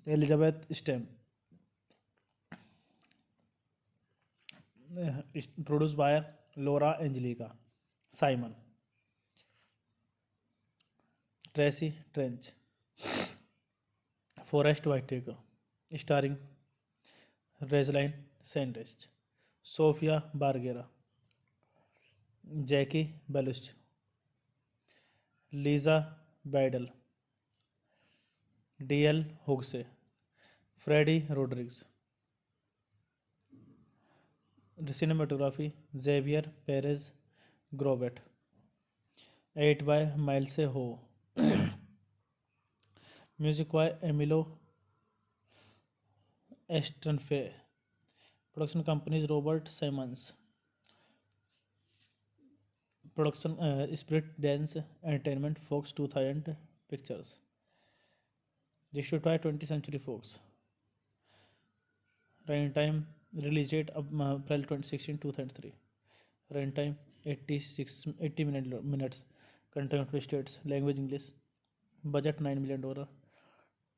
Elizabeth Stem, produced by Laura Angelica Simon, Tracy Trench, Forrest Whitaker, starring Rosalind Sanders, Sofia Bargera, Jackie Belushi, Lisa Badel, D.L. Hughes, Freddie Rodriguez. Cinematography Xavier Perez Grobet. Edit by Miles Ho. Music by Emilio Estranfe. Production companies Robert Simmons. Production Spirit Dance Entertainment Fox 2000 Pictures. Issued by 20th Century Fox. Runtime release date of April 2016 2003. Runtime 80 minutes. Content states language English. Budget $9 million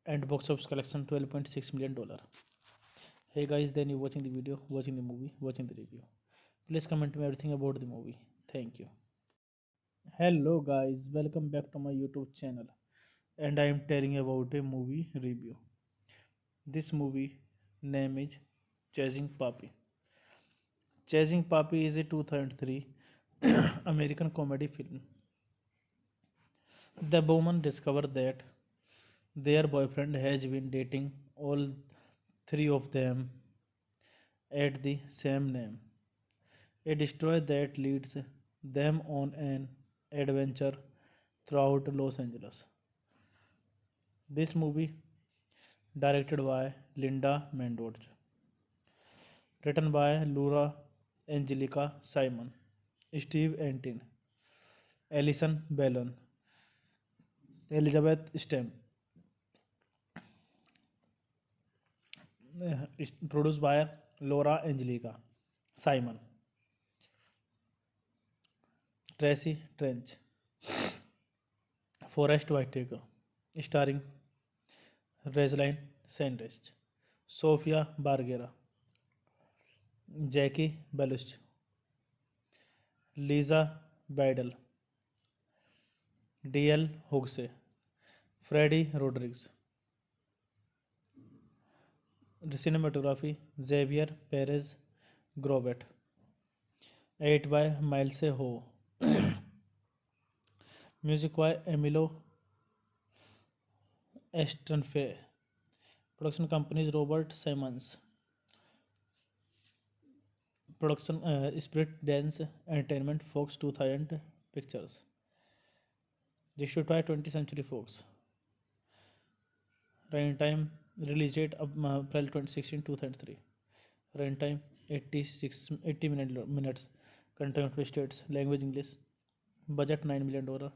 and box office collection $12.6 million. Hey guys, then you watching the video, watching the movie, watching the review. Please comment me everything about the movie. Thank you. Hello guys, welcome back to my YouTube channel, and I am telling about a movie review. This movie name is Chasing Papi. Chasing Papi is a 2003 American comedy film. The woman discovers that their boyfriend has been dating all three of them at the same name. A destroyer that leads them on an adventure throughout Los Angeles. This movie, directed by Linda Mendoza, written by Laura Angelica Simon, Steve Antin, Alison Bellon, Elizabeth Stem, produced by Laura Angelica Simon, Tracy Trench, Forrest Whitaker, starring Rosalind Sanders, Sofia Bargera, Jackie Belushi, Lisa Badel, D.L. Hughes, Freddie Rodriguez. Cinematography Xavier Perez Grobet. Edit by Miles Ho. Music by Emilio Estranfe. Production companies Robert Simmons. Production Spirit Dance Entertainment Fox 2000 Pictures. Issued by 20th Century Fox. Runtime release date of April 2016 2003. Runtime 80 minutes. Content states language English. Budget $9 million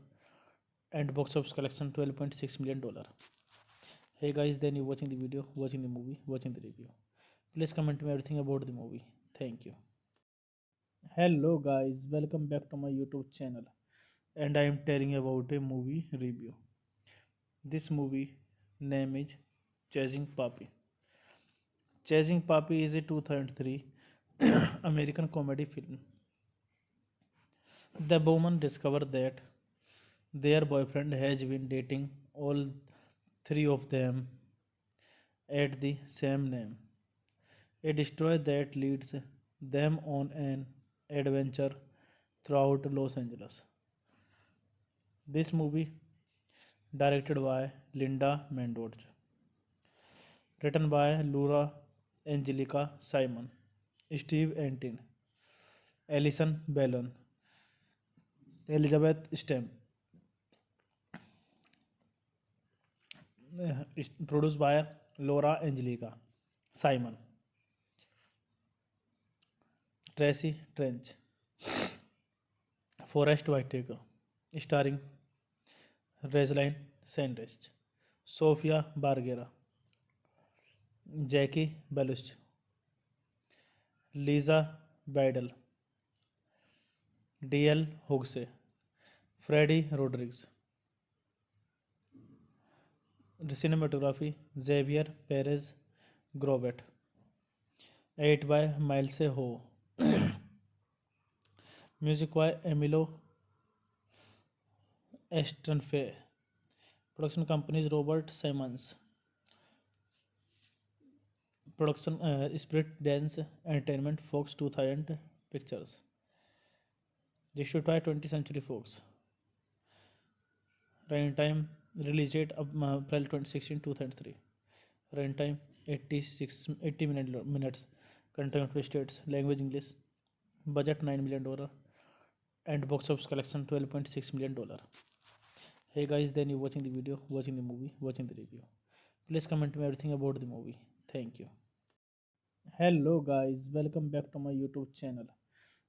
and box office collection $12.6 million. Hey guys, then you watching the video, watching the movie, watching the review. Please comment me everything about the movie. Thank you. Hello guys, welcome back to my YouTube channel, and I am telling about a movie review. This movie name is Chasing Papi. Chasing Papi is a 2003 American comedy film. The woman discovers that their boyfriend has been dating all three of them at the same name. A destroyer that leads them on an adventure throughout Los Angeles. This movie, directed by Linda Mendoza, written by Laura Angelica Simon, Steve Antin, Allison Bellan, Elizabeth Stem. Produced by Laura Angelica, Simon, Tracy Trench, Forrest Whitaker, starring Rosalind Sanders, Sofia Bargera, Jackie Belushi, Lisa Bidel, D.L. Hughes, Freddie Rodriguez. Cinematography Xavier Perez Grobet. Edit by Miles Ho. Music by Emilio Estranfe. Production companies Robert Simons. Production Spirit Dance Entertainment Fox 2000 Pictures. Distributed by 20th Century Fox. Runtime release date of April 2016 2003. Runtime 80 minutes. Country United States. Language English. Budget $9 million. And box office collection $12.6 million. Hey guys, then you watching the video, watching the movie, watching the review. Please comment me everything about the movie. Thank you. Hello guys, welcome back to my YouTube channel.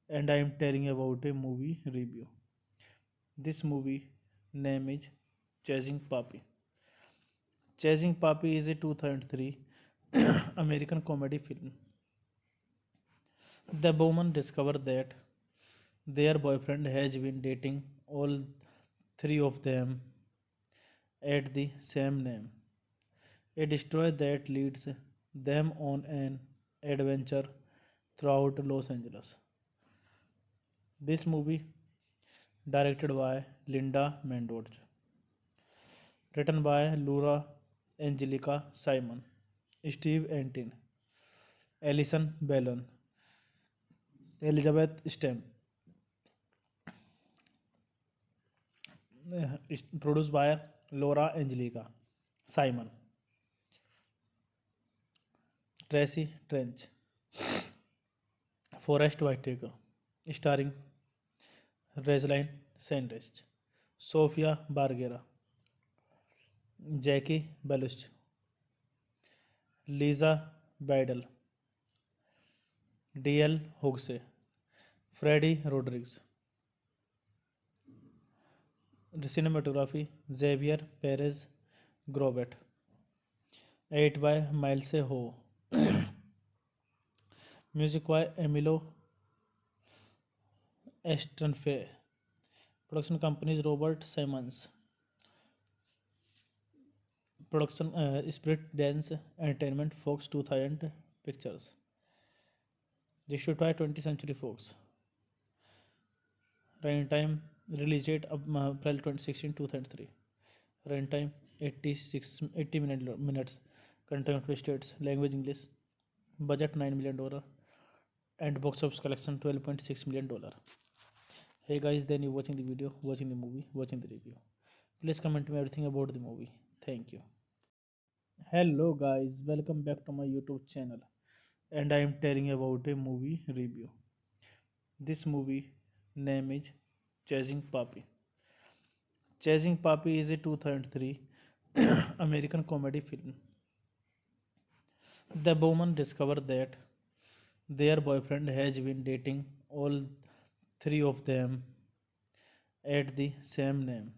And I am telling about a movie review. This movie name is Chasing Papi. Chasing Papi is a 2003 American comedy film. The woman discovered that their boyfriend has been dating all three of them at the same name. A destroyer that leads them on an adventure throughout Los Angeles. This movie, directed by Linda Mendoza, written by Laura Angelica Simon, Steve Antin, Alison Bellon, Elizabeth Stem, produced by Laura Angelica Simon, Tracy Trench, Forrest Whitaker, starring Rosalind Sanders, Sofia Bargera, Jackie Belushi, Lisa Bidel, D.L. Hughes, Freddie Rodriguez. Cinematography Xavier Perez Grobet. Edit by Miles Ho. Music by Emilio Estranfe. Production companies Robert Simons. Production Spirit Dance Entertainment Fox 2000 Pictures. Distributed by 20th Century Fox. Runtime release date of April 2016 2003. Runtime 80 minutes. Country United States. Language English. Budget $9 million. And box office collection $12.6 million. Hey guys, then you watching the video, watching the movie, watching the review. Please comment me everything about the movie. Thank you. Hello guys, welcome back to my YouTube channel. And I am telling about a movie review. This movie name is Chasing Papi. Chasing Papi is a 2003 American comedy film. The woman discovered that their boyfriend has been dating all three of them at the same name.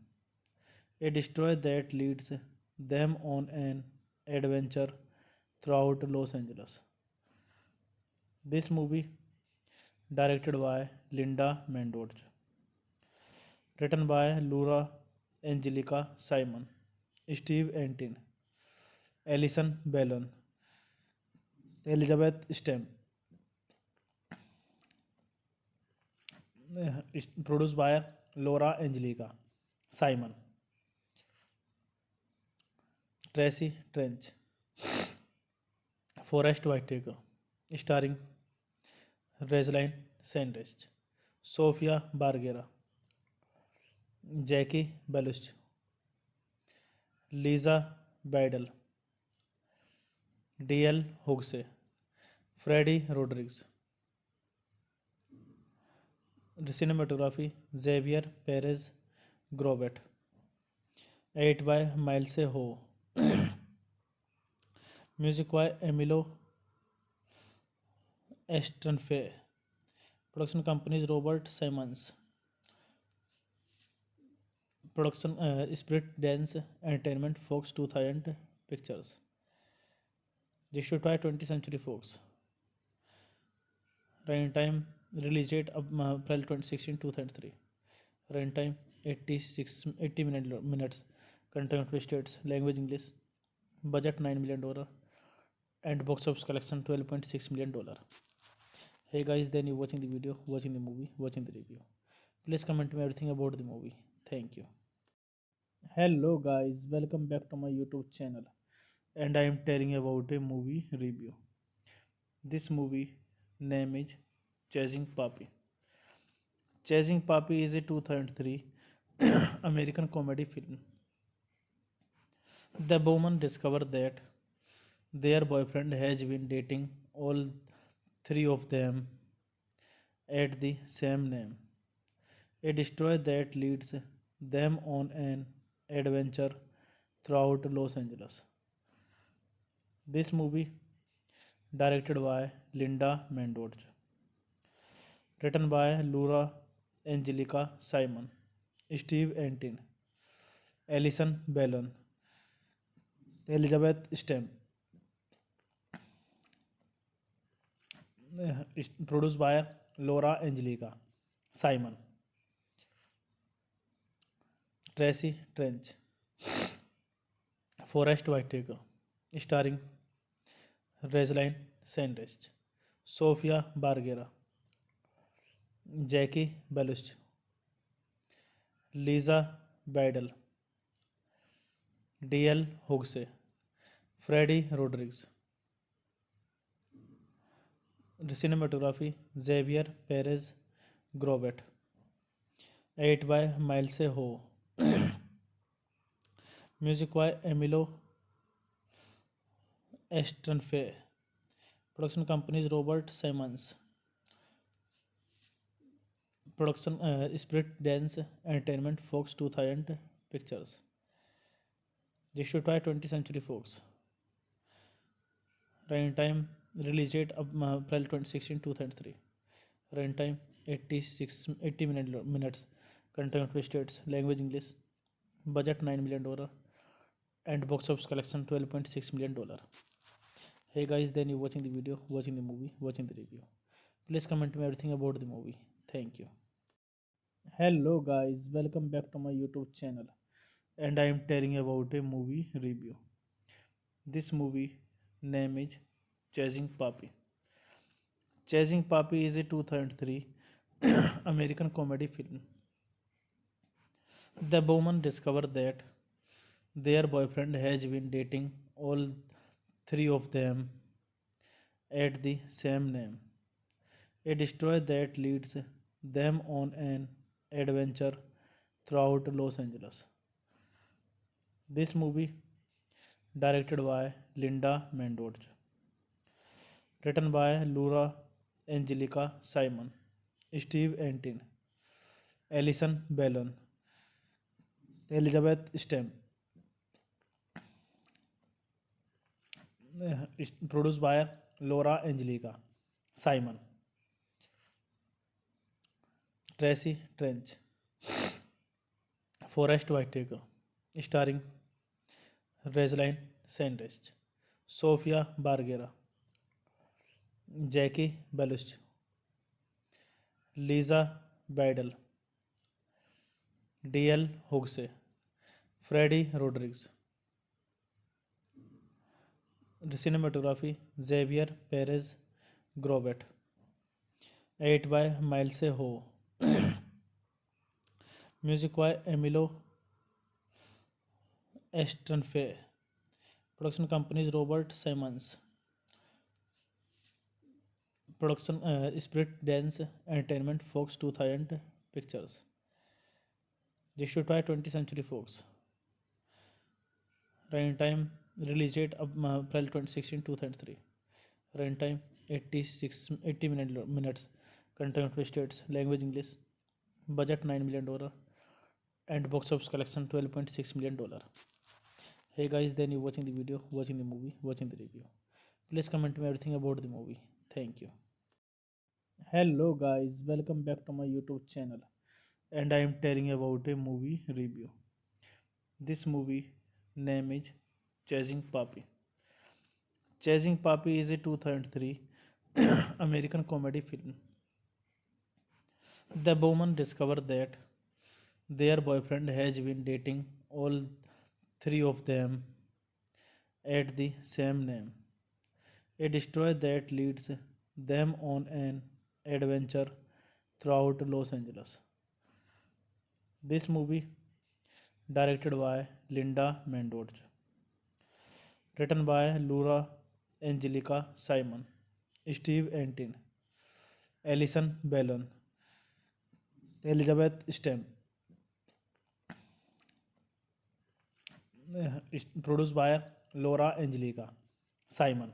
A destroyer that leads them on an adventure throughout Los Angeles. This movie, directed by Linda Mendoza, written by Laura Angelica Simon, Steve Antin, Alison Bellon, Elizabeth Stem, produced by Laura Angelica Simon, Tracy Trench, Forrest Whitaker, starring Rosalind Sanders, Sofia Bargera, Jackie Belushi, Lisa Bidel, D.L. Hughes, Freddie Rodriguez. Cinematography Xavier Perez Grobet. Edit by Miles Ho. Music by Emilio Estranfe. Production companies Robert Simons. Production Spirit Dance Entertainment Fox 2000 Pictures. Issued by 20th Century Fox. Runtime release date of April 16, 2003. Runtime 80 minutes. Content states language English. Budget $9 million and box office collection $12.6 million. Hey guys, then you watching the video, watching the movie, watching the review. Please comment me everything about the movie. Thank you. Hello guys, welcome back to my YouTube channel, and I am telling about a movie review. This movie name is Chasing Papi. Chasing Papi is a 2003 American comedy film. The woman discovers that their boyfriend has been dating all three of them at the same name. A destroyer that leads them on an adventure throughout Los Angeles. This movie directed by Linda Mendoza, written by Laura Angelica Simon, Steve Antin, Alison Bellon, Elizabeth Stem, produced by Laura Angelica Simon, Tracy Trench, Forrest Whitaker, starring Rosalind Sanders, Sofia Bargera, Jackie Belushi, Lisa Bidel, D.L. Hughes, Freddie Rodriguez. Cinematography Xavier Perez Grobet. Edit by Miles Ho. Music by Emilio Estranfe. Production companies Robert Simons. Production Spirit Dance Entertainment Fox 2000 Pictures. Issued by 20th Century Fox. Runtime release date of April 16, 2003. Runtime 80 minutes. Content states language English. Budget $9 million and box office collection $12.6 million. Hey guys, then you watching the video, watching the movie, watching the review. Please comment me everything about the movie. Thank you. Hello guys, welcome back to my YouTube channel, and I am telling about a movie review. This movie name is Chasing Papi. Chasing Papi is a 2003 American comedy film. The woman discovers that their boyfriend has been dating all three of them at the same name. A destroyer that leads them on an adventure throughout Los Angeles. This movie directed by Linda Mendoza, written by Laura Angelica Simon, Steve Antin, Alison Bellon, Elizabeth Stem, produced by Laura Angelica Simon, Tracy Trench, Forrest Whitaker, starring Rosalind Sanders, Sofia Bargera, Jackie Belushi, Lisa Bidel, D.L. Hughes, Freddie Rodriguez. Cinematography Xavier Perez Grobet. Edit by Miles Ho. Music by Emilio Estranfe. Production companies Robert Simons. Production Spirit Dance Entertainment Fox 2000 Pictures. Issued by 20th Century Fox. Runtime release date of April 16, 2003. Runtime 80 minutes. Content states language English. budget $9 million, and box office collection $12.6 million. Hey guys, then you watching the video, watching the movie, watching the review. Please comment me everything about the movie. Thank you. Hello guys, welcome back to my YouTube channel, and I am telling about a movie review. This movie name is Chasing Papi. Chasing Papi is a 2003 American comedy film. The woman discovers that their boyfriend has been dating all three of them at the same name. A destroyer that leads them on an adventure throughout Los Angeles. This movie, directed by Linda Mendoza, written by Laura Angelica Simon, Steve Antin, Alison Bellon, Elizabeth Stem, produced by Laura Angelica Simon,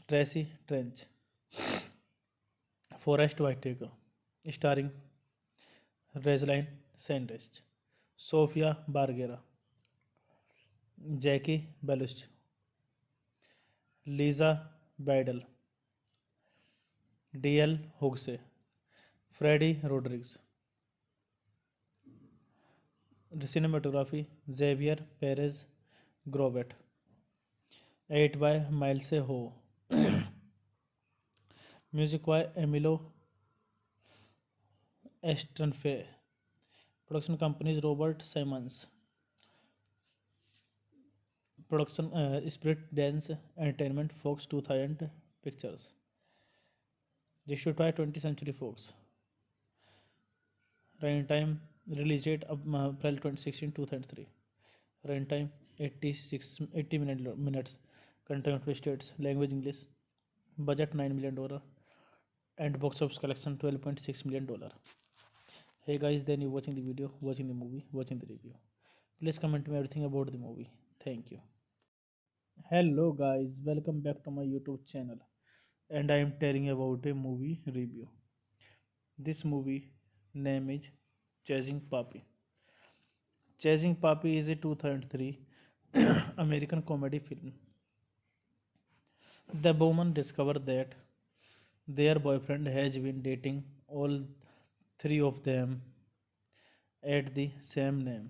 Tracy Trench, Forrest Whitaker, starring Rosalind Sanders, Sofia Bargera, Jackie Belushi, Lisa Badel, D.L. Hughes, Freddie Rodriguez. Cinematography Xavier Perez Grobet. Edit by Miles Ho. Music by Emilio Estranfe. Production companies Robert Simmons. Production Spirit Dance Entertainment Fox 2000 Pictures. Distributed by 20th Century Fox. Runtime release date of April 2016 2003. Runtime 80 minutes. Content of states language English. Budget $9 million, and box office collection $12.6 million. Hey guys, then you watching the video, watching the movie, watching the review. Please comment me everything about the movie. Thank you. Hello guys, welcome back to my YouTube channel, and I am telling about a movie review. This movie name is Chasing Papi. Chasing Papi is a 2003 American comedy film. The woman discovers that their boyfriend has been dating all three of them at the same name.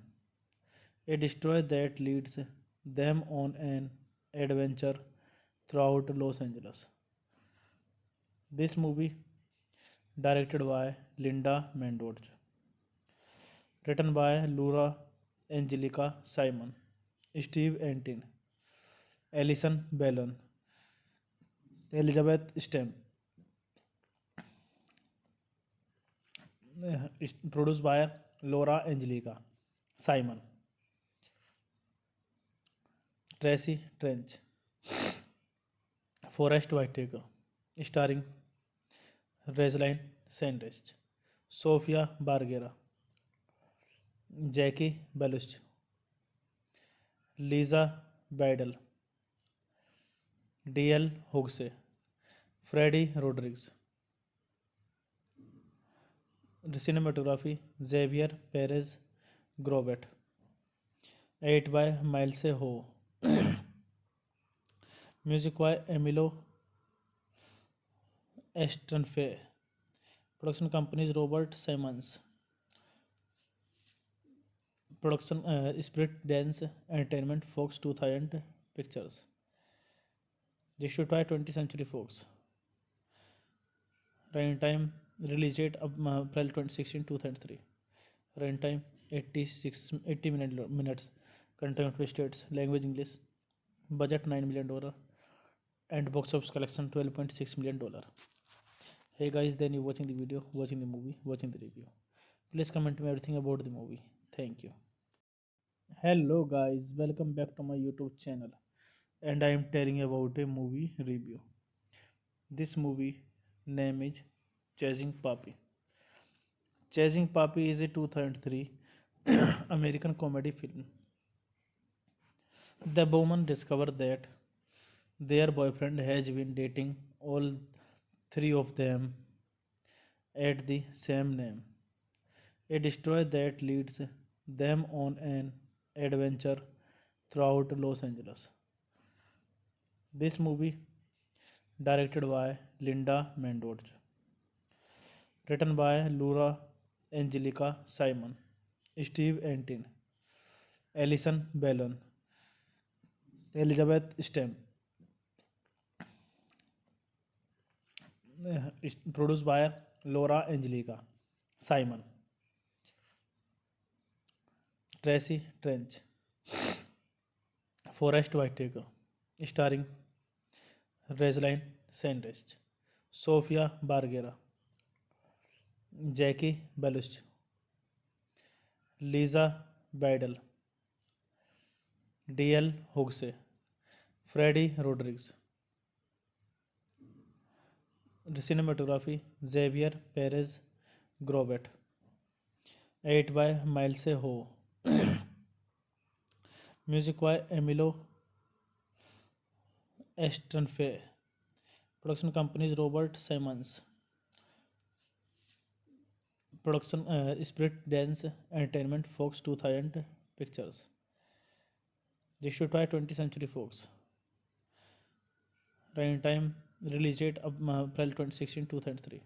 A destroyer that leads them on an adventure throughout Los Angeles. This movie, directed by Linda Mendoza, written by Laura Angelica Simon, Steve Antin, Alison Bellon, Elizabeth Stem, produced by Laura Angelica Simon, Tracy Trench, Forrest Whitaker, starring Rosalind Sanders, Sofia Bargera, Jackie Belushi, Lisa Badel, D.L. Hughes, Freddie Rodriguez. Cinematography Xavier Perez Grobet. Edit by Miles Ho. Music by Emilio Estranfe. Production companies Robert Simmons. Production Spirit Dance Entertainment Fox 2000 Pictures. Distributed by 20th Century Fox. Runtime release date of April 2016 2003. Runtime 80 minutes. Content of states language English. Budget $9 million, and box office collection $12.6 million. Hey guys, then you watching the video, watching the movie, watching the review. Please comment me everything about the movie. Thank you. Hello guys, welcome back to my YouTube channel, and I am telling about a movie review. This movie name is Chasing Papi. Chasing Papi is a 2003 American comedy film. The woman discovers that their boyfriend has been dating all three of them at the same name, a destroyer that leads them on an adventure throughout Los Angeles. This movie, directed by Linda Mendoza, written by Laura Angelica Simon, Steve Antin, Alison Bellon, Elizabeth Stem, produced by Laura Angelica Simon, Tracy Trench, Forrest Whitaker, starring Rosalind Sanders, Sofia Bargera, Jackie Belushi, Lisa Bidel, D.L. Hughes, Freddie Rodriguez. Cinematography Xavier Perez Grobet. Edit by Miles Ho. Music by Emilio Estranfe. Production companies Robert Simmons. Production Spirit Dance Entertainment Fox 2000 Pictures. Issued by 20th Century Fox. Runtime release date of April 2016 2003.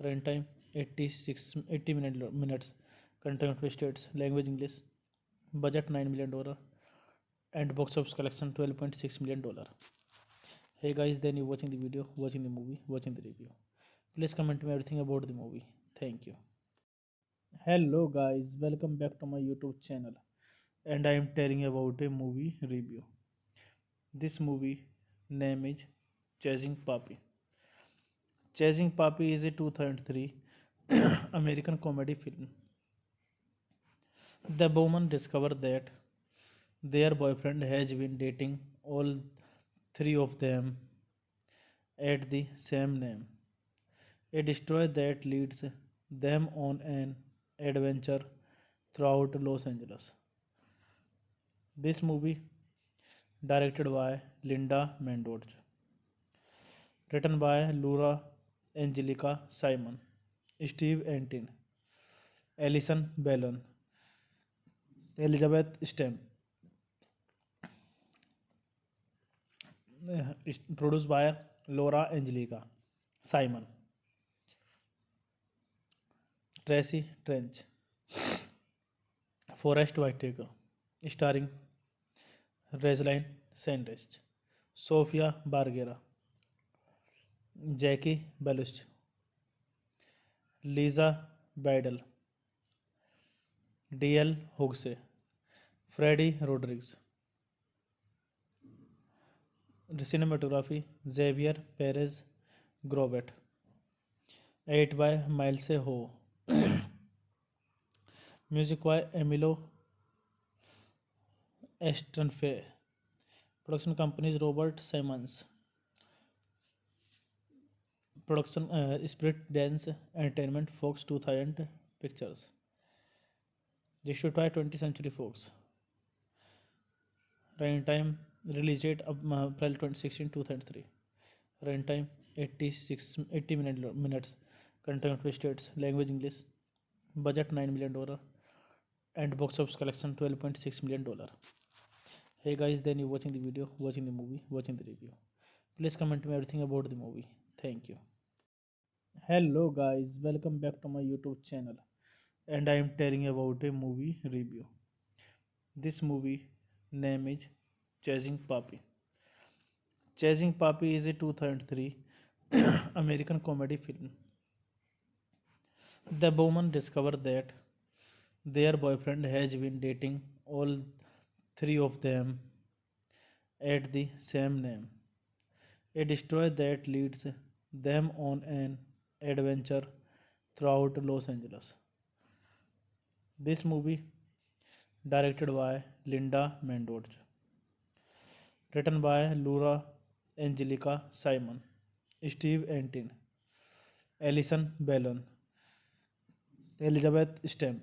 Runtime 80 minutes. Content of states language English. Budget $9 million and box office collection $12.6 million. Hey guys, then you watching the video, watching the movie, watching the review. Please comment me everything about the movie. Thank you. Hello guys, welcome back to my YouTube channel, and I am telling about a movie review. This movie name is Chasing Papi. Chasing Papi is a 2003 American comedy film. The woman discovered that their boyfriend has been dating all three of them at the same name, a destroyer that leads them on an adventure throughout Los Angeles. This movie, directed by Linda Mendoza, written by Laura Angelica Simon, Steve Antin, Alison Bellon, Elizabeth Stem, produced by Laura Angelica Simon, Tracy Trench, Forrest Whitaker, starring Rosalind Sanders, Sofia Bargera, Jackie Belushi, Lisa Bidel, D.L. Hughes, Freddie Rodriguez. Cinematography Xavier Perez Grobet. Edit by Miles Ho. Music by Emilio Estranfe. Production companies Robert Simmons. Production Spirit Dance Entertainment Fox 2000 Pictures. Issued by 20th Century Fox. Runtime release date of April 2016 2003. Runtime 80 minutes. Content of states language English. Budget $9 million and box office collection $12.6 million. Hey guys, then you watching the video, watching the movie, watching the review. Please comment me everything about the movie. Thank you. Hello guys, welcome back to my YouTube channel, and I am telling about a movie review. This movie name is Chasing Papi. Chasing Papi is a 2003 American comedy film. The woman discovered that their boyfriend has been dating all three of them at the same name, a destroyer that leads them on an adventure throughout Los Angeles. This movie, directed by Linda Mendoza, written by Laura Angelica Simon, Steve Antin, Alison Bellon, Elizabeth Stem,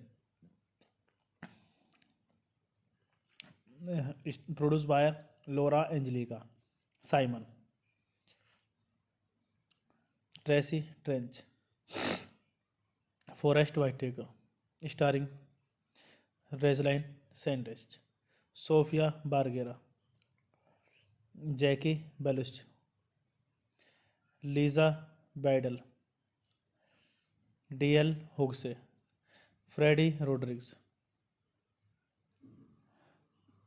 produced by Laura Angelica Simon, Tracy Trench, Forest Whitaker, starring Rosalind Sanders, Sofia Bargera, Jackie Belushi, Lisa Badel, D.L. Hughes, Freddie Rodriguez.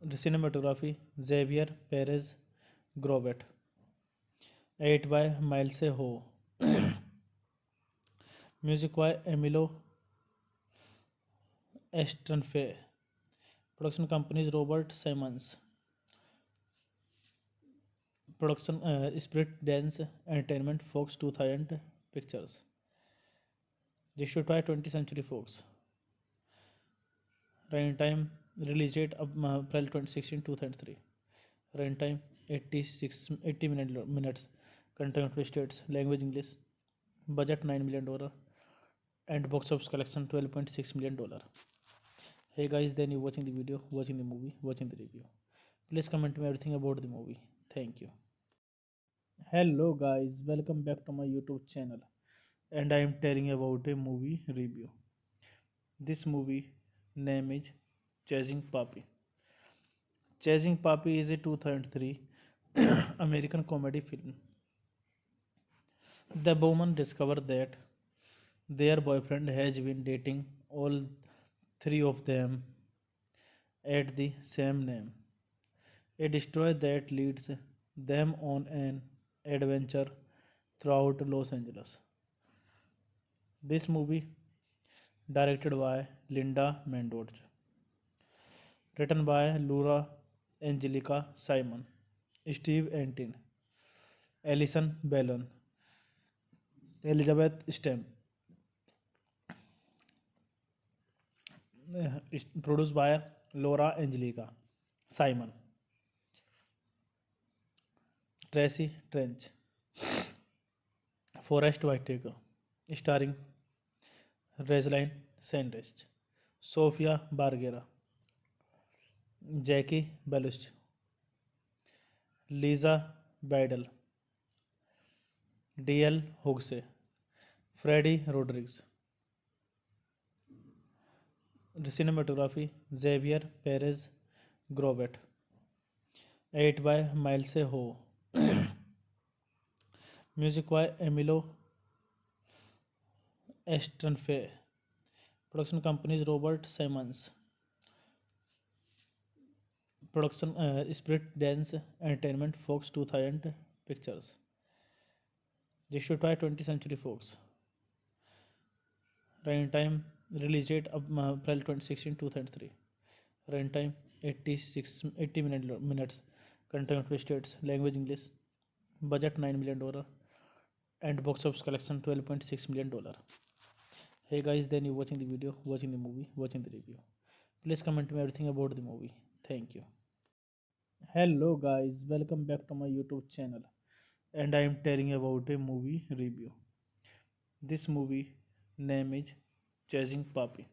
Cinematography Xavier Perez Grobet. Edit by Miles Ho. Music by Emilio Estranfe. Production companies Robert Simmons. Production Spirit Dance Entertainment Fox 2000 Pictures. Distributed by 20th Century Fox. Runtime release date April 2016 2003. Runtime 80 minutes. Content states language English. Budget $9 million and box office collection $12.6 million. Hey guys, then you watching the video, watching the movie, watching the review. Please comment me everything about the movie. Thank you. Hello guys, welcome back to my YouTube channel. And I am telling about a movie review. This movie name is Chasing Papi. Chasing Papi is a 2003 American comedy film. The woman discovered that their boyfriend has been dating all three of them at the same name. A destroyer that leads them on an adventure throughout Los Angeles. This movie directed by Linda Mendoza, written by Laura Angelica Simon, Steve Antin, Alison Bellon, Elizabeth Stem, produced by Laura Angelica Simon, Tracy Trench, Forest Whitaker, starring Rosalind Sanders, Sofia Bargera, Jackie Belushi, Lisa Badel, D.L. Hughes, Freddie Rodriguez. Cinematography Xavier Perez Grobet. Edit by Miles Ho. Music by Emilio Estranfe. Production companies Robert Simmons. Production companies Robert Simmons. Cinematography Xavier Perez Grobet. Edit by Miles Ho. Music by Emilio Estranfe. Production companies Robert Simmons. Cinematography Xavier Perez Grobet. Edit by Miles Ho. Production Spirit Dance Entertainment Fox 2000 Pictures. Distributed by 20th Century Fox. Runtime release date April 2016 2003. Runtime 80 minutes. Content states language English. Budget $9 million and box office collection $12.6 million. Hey guys, then you watching the video, watching the movie, watching the review. Please comment me everything about the movie. Thank you. Hello guys, welcome back to my YouTube channel. And I am telling about a movie review. This movie name is Chasing Papi.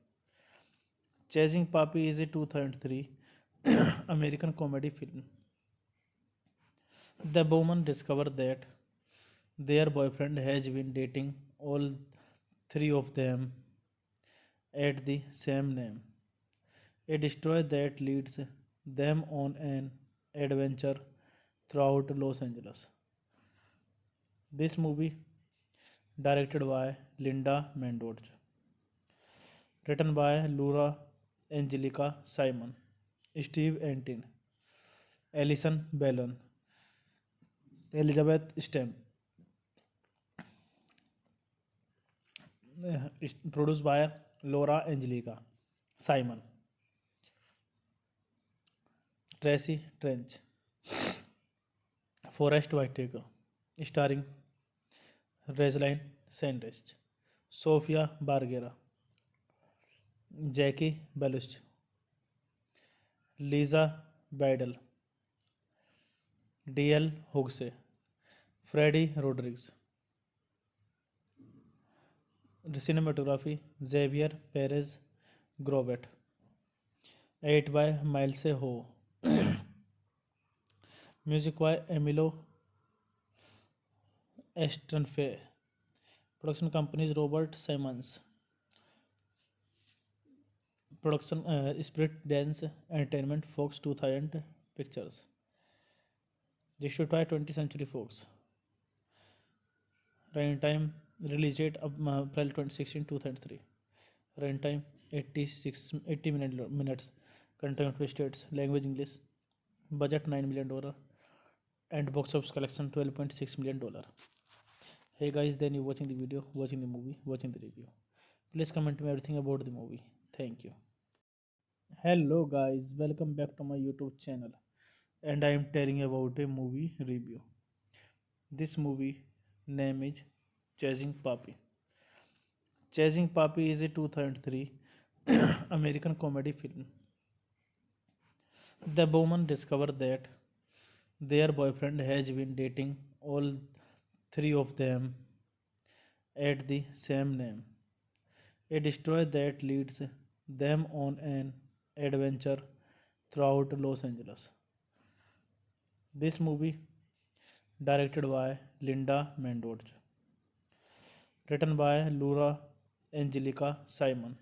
Chasing Papi is a 2003 American comedy film. The woman discovered that their boyfriend has been dating all three of them at the same name. A destroyer that leads them on an adventure throughout Los Angeles. This movie directed by Linda Mendoza, written by Laura Angelica Simon, Steve Antin, Alison Bellon, Elizabeth Stem, produced by Laura Angelica Simon, Tracy Trench, Forest Whitaker, starring Rosalind Sanders, Sofia Bargera, Jackie Belushi, Lisa Badel, D.L. Hughes, Freddie Rodriguez. Cinematography Xavier Perez Grobet. Edit by Miles Ho. Music by Emilio Estranfe. Production companies Robert Simmons. Production Spirit Dance Entertainment Fox 2000 Pictures. Distributed by 20th Century Fox. Runtime release date of April 16, 2003. Runtime 80 minutes. Content states language English. Budget $9 million and box office collection $12.6 million. Hey guys, then you watching the video, watching the movie, watching the review. Please comment me everything about the movie. Thank you. Hello guys, welcome back to my YouTube channel, and I am telling about a movie review. This movie name is Chasing Papi. Chasing Papi is a 2003 American comedy film. The woman discovers that their boyfriend has been dating all three of them at the same name. A destroyer that leads them on an adventure throughout Los Angeles. This movie directed by Linda Mendoza, written by Laura Angelica Simon,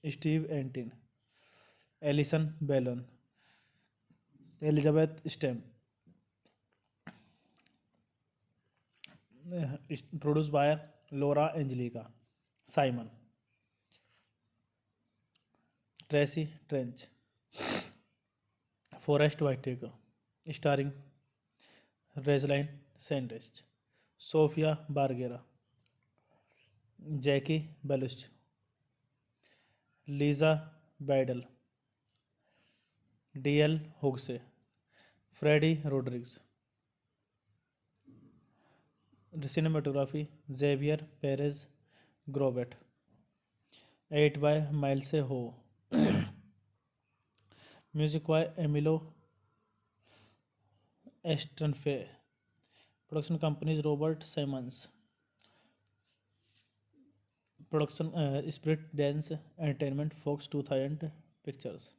Steve Antin, Alison Bellon, Elizabeth Stem, produced by Laura Angelica Simon, Tracy Trench, Forrest Whitaker, starring Rosalind Sanders, Sofia Bargera, Jackie Belushi, Lisa Badel, D.L. Hughes, Freddie Rodriguez. Cinematography Xavier Perez Grobet. Edit by Miles Ho. Music by Emilio Estranfe. Production companies Robert Simons. Production Spirit Dance Entertainment Fox 2000 Pictures.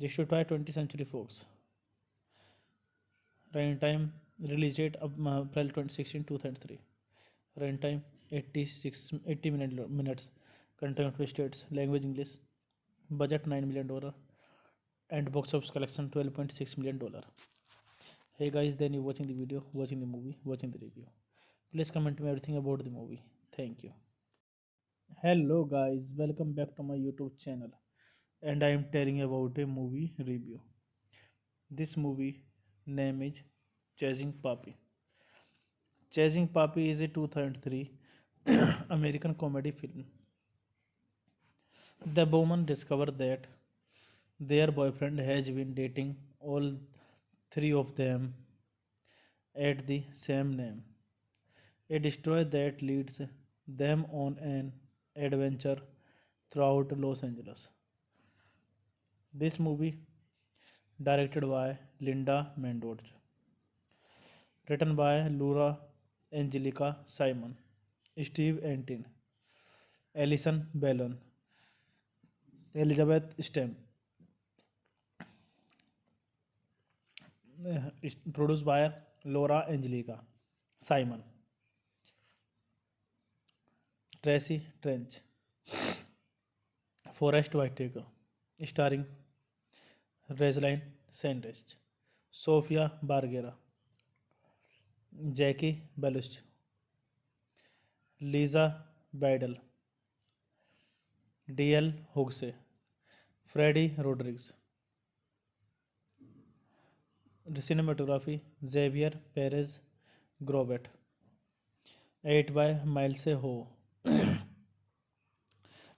Distributed by 20th Century Fox. Runtime release date of April 16, 2003. Runtime 80 minutes. Content states language English. Budget $9 million and box office collection $12.6 million. Hey guys, then you watching the video, watching the movie, watching the review. Please comment me everything about the movie. Thank you. Hello guys, welcome back to my YouTube channel, and I am telling about a movie review. This movie name is Chasing Papi. Chasing Papi is a 2003 American comedy film. The woman discovers that their boyfriend has been dating all three of them at the same name. A destroyer that leads them on an adventure throughout Los Angeles. This movie directed by Linda Mendoza, written by Laura Angelica Simon, Steve Antin, Alison Bellon, Elizabeth Stem, produced by Laura Angelica Simon, Tracy Trench, Forrest Whitaker, starring Rosalind Sanders, Sofia Bargera, Jackie Belushi, Lisa Badel, D.L. Hughes, Freddie Rodriguez. Cinematography Xavier Perez Grobet. Edit by Miles Ho.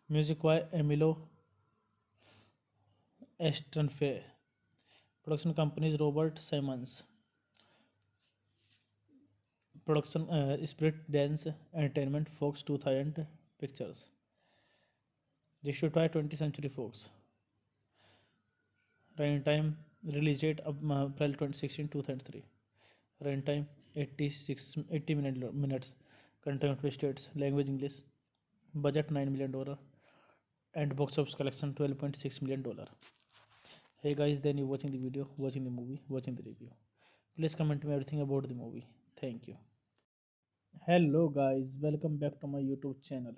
Music by Emilio Estranfe. Production companies Robert Simons. Production Spirit Dance Entertainment Fox 2000 Pictures. Distributed by 20th Century Fox. Runtime release date of April 16, 2003. Runtime 80 minutes. Content states language English. Budget $9 million and box office collection $12.6 million. Hey guys, then you watching the video, watching the movie, watching the review. Please comment me everything about the movie. Thank you. Hello guys, welcome back to my YouTube channel,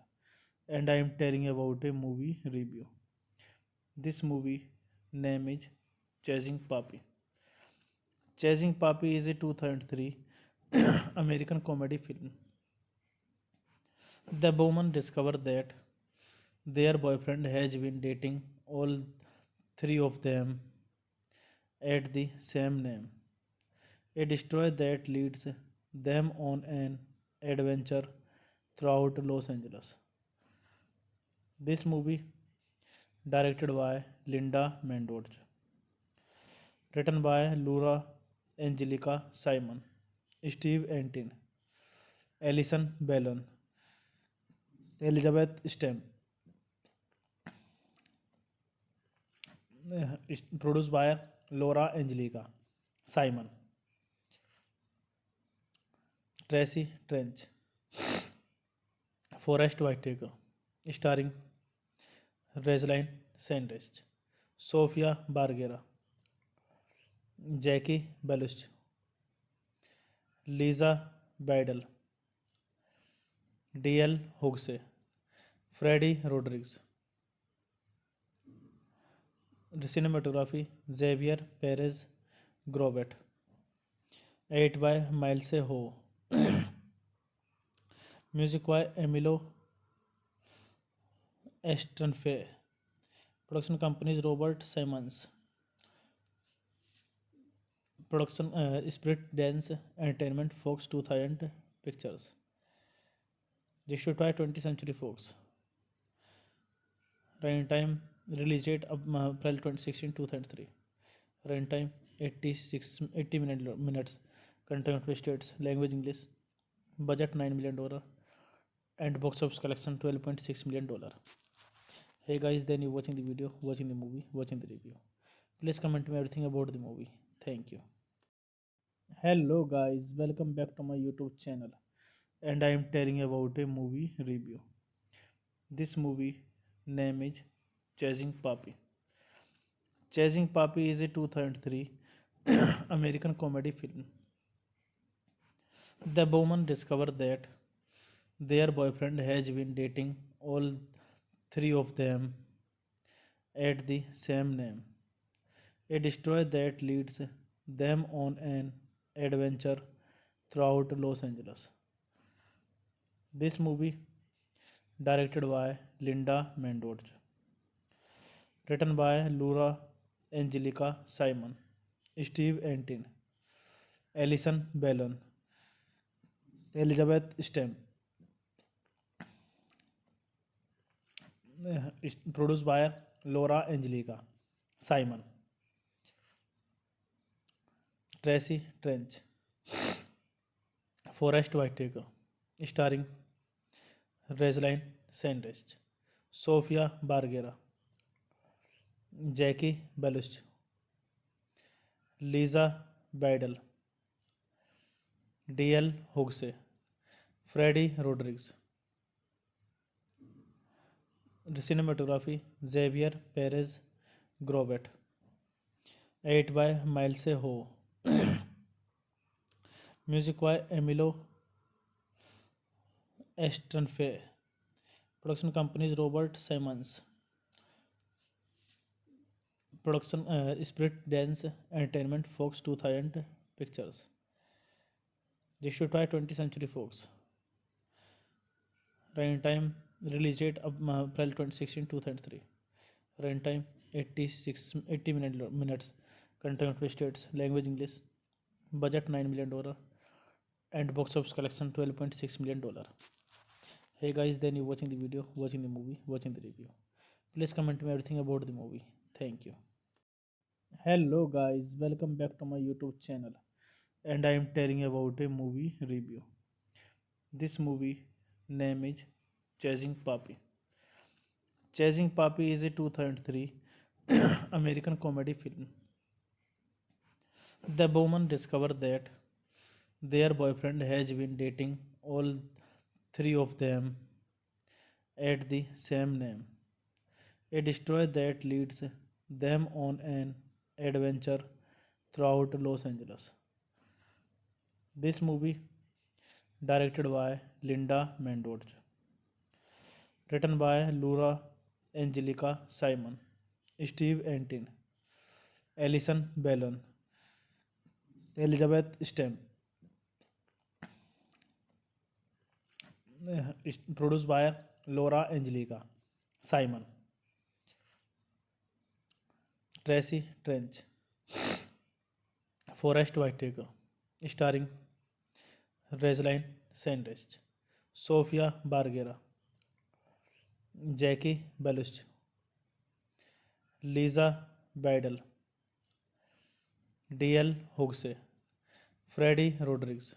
and I am telling about a movie review. This movie name is Chasing Papi. Chasing Papi is a 2003 American comedy film. The woman discovers that their boyfriend has been dating all three of them at the same name. A destroyer that leads them on an adventure throughout Los Angeles. This movie, directed by Linda Mendoza, written by Laura Angelica Simon, Steve Antin, Alison Bellon, Elizabeth Stem, produced by Laura Angelica Simon, Tracy Trench, Forrest Whitaker, starring Rosalind Sanders, Sofia Bargera, Jackie Belushi, Lisa Badel, D.L. Hughes, Freddie Rodriguez. Cinematography Xavier Perez Grobet. Edit by Miles Ho. Music by Emilio Estranfe. Production companies Robert Simmons. Production Spirit Dance Entertainment Fox 2000 Pictures. Issued by 20th Century Fox. Runtime release date of April 2016 2003. Runtime 80 minutes. Content states language English. Budget $9 million and box office collection $12.6 million. Hey guys, then you watching the video, watching the movie, watching the review. Please comment me everything about the movie. Thank you. Hello guys, welcome back to my YouTube channel, and I am telling about a movie review. This movie name is Chasing Papi. Chasing Papi is a 2003 American comedy film. The woman discovers that their boyfriend has been dating all three of them at the same name. A destroyer that leads them on an adventure throughout Los Angeles. This movie, directed by Linda Mendoza, written by Laura Angelica Simon, Steve Antin, Alison Bellon, Elizabeth Stem, produced by Laura Angelica Simon, Tracy Trench, Forrest Whitaker, starring Rosalind Sanders, Sofia Bargera, Jackie Belushi, Lisa Badel, D.L. Hughes, Freddie Rodriguez. Cinematography Xavier Perez Grobet. Edit by Miles Ho. Music by Emilio Estranfe. Production companies Robert Simmons. Production Spirit Dance Entertainment Fox 2000 Pictures. Issued by 20th Century Fox. Runtime release date of April 2016 2003. Runtime 80 minutes. Content states language English. Budget $9 million and box office collection $12.6 million. Hey guys, then you watching the video, watching the movie, watching the review. Please comment me everything about the movie. Thank you. Hello guys, welcome back to my YouTube channel, and I am telling about a movie review. This movie name is Chasing Papi. Chasing Papi is a 2003 American comedy film. The woman discovers that their boyfriend has been dating all three of them at the same name. A destroyer that leads them on an adventure throughout Los Angeles. This movie, directed by Linda Mendoza, written by Laura Angelica Simon, Steve Antin, Alison Bellon, Elizabeth Stem. Produced by Laura Angelica, Simon, Tracy Trench, Forrest Whitaker, starring Rosalind Sanders, Sofia Bargera, Jackie Belushi, Lisa Badel, D.L. Hughes, Freddie Rodriguez.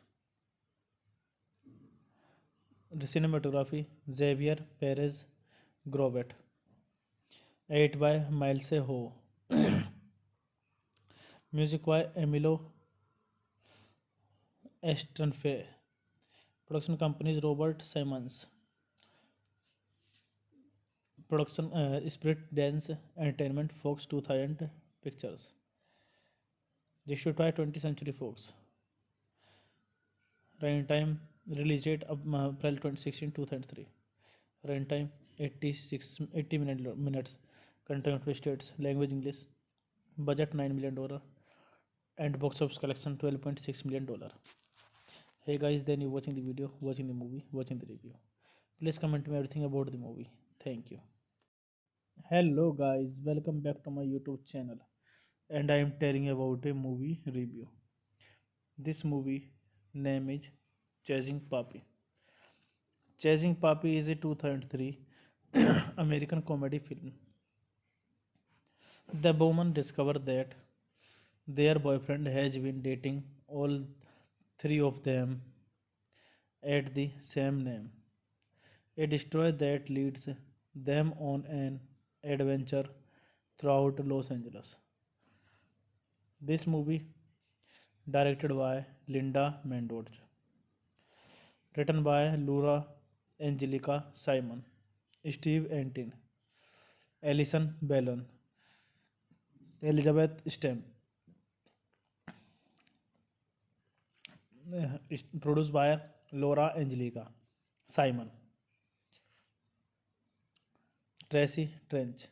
Cinematography Xavier Perez Grobet. Edit by Miles Ho. Music by Emilio Estranfe. Production companies Robert Simons. Production Spirit Dance Entertainment Fox 2000 Pictures. Distributed by 20th Century Fox. Runtime release date of April 2016 2003. Runtime 80 minutes. Content states language English. Budget $9 million and box office collection $12.6 million. Hey guys, then you watching the video, watching the movie, watching the review. Please comment me everything about the movie. Thank you. Hello guys, welcome back to my YouTube channel. And I am telling about a movie review. This movie name is Chasing Papi. Chasing Papi is a 2003 American comedy film. The woman discovered that their boyfriend has been dating all three of them at the same name. A destroyer that leads them on an adventure throughout Los Angeles. This movie directed by Linda Mendoza, written by Laura Angelica Simon, Steve Antin, Alison Bellon, Elizabeth Stem. Produced by Laura Angelica Simon, Tracy Trench,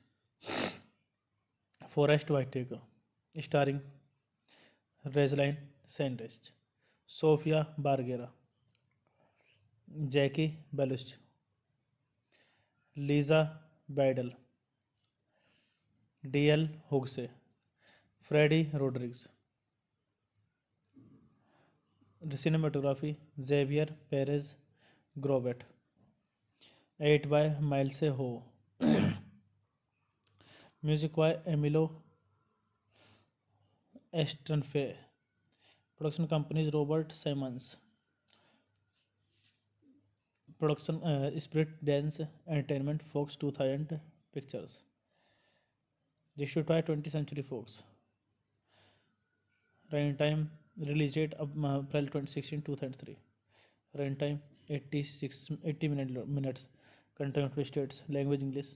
Forrest Whitaker, starring Rosalind Sanders, Sofia Bargera, Jackie Belushi, Lisa Badel, D.L. Hughes, Freddie Rodriguez. Cinematography Xavier Perez Grobet. Edit by Miles Ho. Music by Emilio Estranfe. Production companies Robert Simons. Production Spirit Dance Entertainment Fox 2000 Pictures. Distributed by 20th Century Fox. Runtime release date of April 2016 2003. Runtime 80 minutes. Content states language English.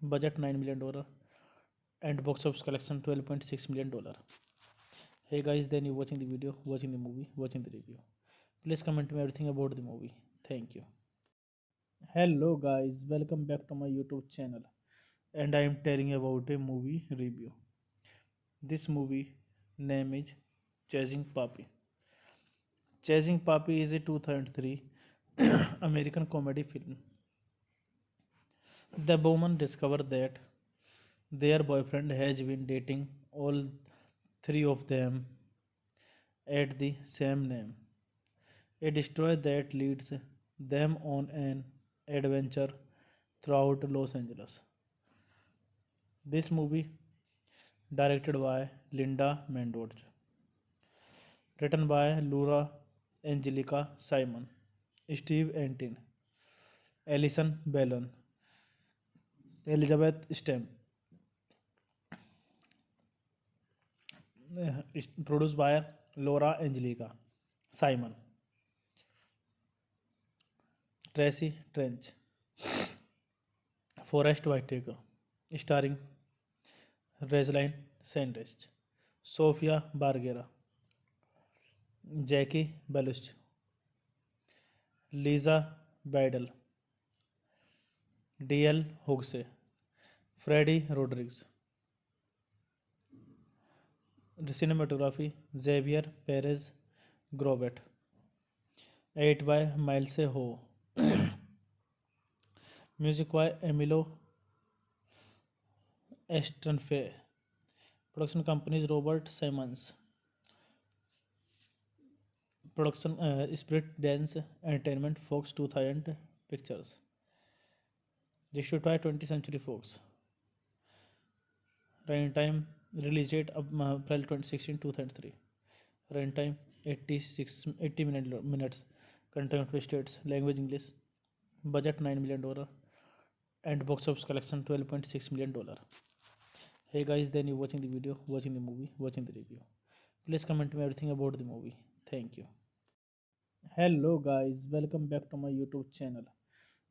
Budget $9 million and box office collection $12.6 million. Hey guys, then you watching the video, watching the movie, watching the review. Please comment me everything about the movie. Thank you. Hello guys, welcome back to my YouTube channel. And I am telling about a movie review. This movie name is Chasing Papi. Chasing Papi is a 2003 American comedy film. The woman discovered that their boyfriend has been dating all three of them at the same name. A destroyer that leads them on an adventure throughout Los Angeles. This movie directed by Linda Mendoza, written by Laura Angelica Simon, Steve Antin, Alison Bellon, Elizabeth Stem. Produced by Laura Angelica Simon, Tracy Trench, Forrest Whitaker, starring Rosalind Sanders, Sofia Bargera, Jackie Belushi, Lisa Badel, D.L. Hughes, Freddie Rodriguez. Cinematography Xavier Perez Grobet. Edit by Miles Ho. Music by Emilio Estranfe. Production companies Robert Simons. Production Spirit Dance Entertainment Fox 2000 Pictures. Issued by 20th Century Fox. Runtime release date of April 2016 2003. Runtime 80 minutes. Content states language English. Budget $9 million and box office collection $12.6 million. Hey guys, then you watching the video, watching the movie, watching the review. Please comment me everything about the movie. Thank you. Hello guys, welcome back to my YouTube channel,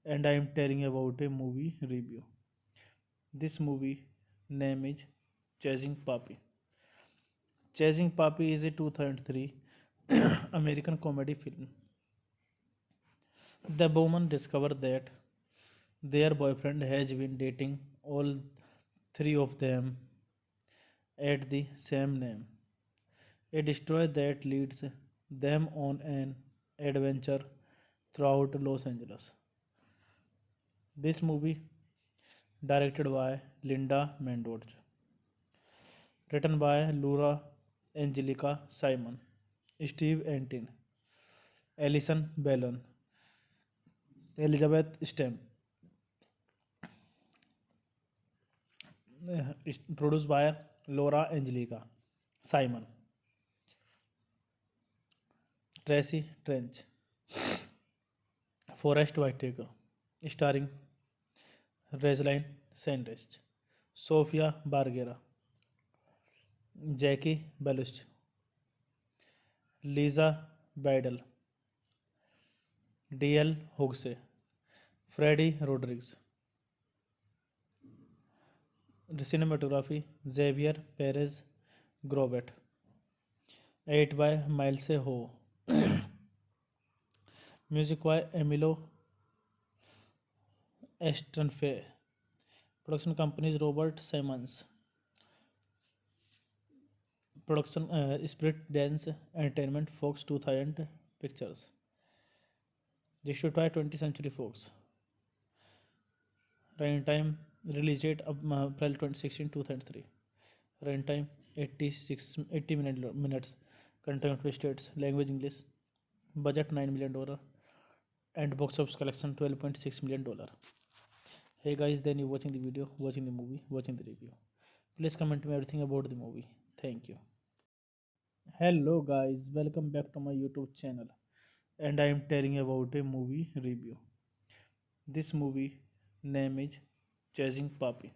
and I am telling about a movie review. This movie name is Chasing Papi. Chasing Papi is a 2003 American comedy film. The woman discovers that their boyfriend has been dating all three of them at the same name. A destroyer that leads them on an adventure throughout Los Angeles. This movie directed by Linda Mendoza, written by Laura Angelica Simon, Steve Antin, Alison Bellon, Elizabeth Stem, produced by Laura Angelica Simon, Tracy Trench, Forrest Whitaker, starring Rosalind Sanders, Sofia Bargera, Jackie Belushi, Lisa Bidel, D.L. Hughes, Freddie Rodriguez. Cinematography Xavier Perez Grobet. Edit by Miles Ho. Music by Emilio Estranfe. Production companies Robert Simons. Production Spirit Dance Entertainment Fox 2000 Pictures. Issued by 20th Century Fox. Runtime release date of April 2016 2003. Runtime 80 minutes. Content states language English. Budget $9 million and box office collection $12.6 million. Hey guys, then you watching the video, watching the movie, watching the review. Please comment me everything about the movie. Thank you. Hello guys, welcome back to my YouTube channel, and I am telling about a movie review. This movie name is Chasing Papi.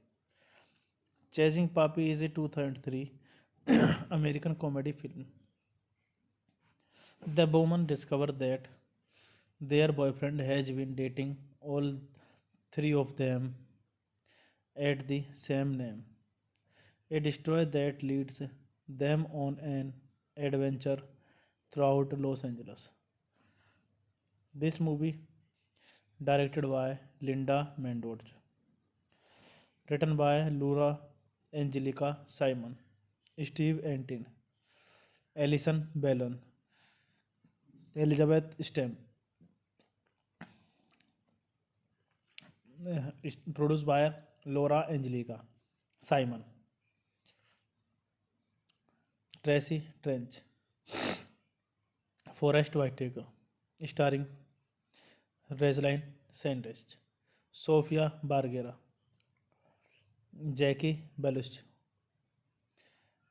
Chasing Papi is a 2003 American comedy film. The woman discovers that their boyfriend has been dating all three of them at the same name. A destroyer that leads them on an adventure throughout Los Angeles. This movie directed by Linda Mendoza, written by Laura Angelica Simon, Steve Antin, Alison Bellon, Elizabeth Stem, produced by Laura Angelica Simon, Tracy Trench, Forrest Whitaker, starring Rosalind Sanders, Sofia Bargera, Jackie Belushi,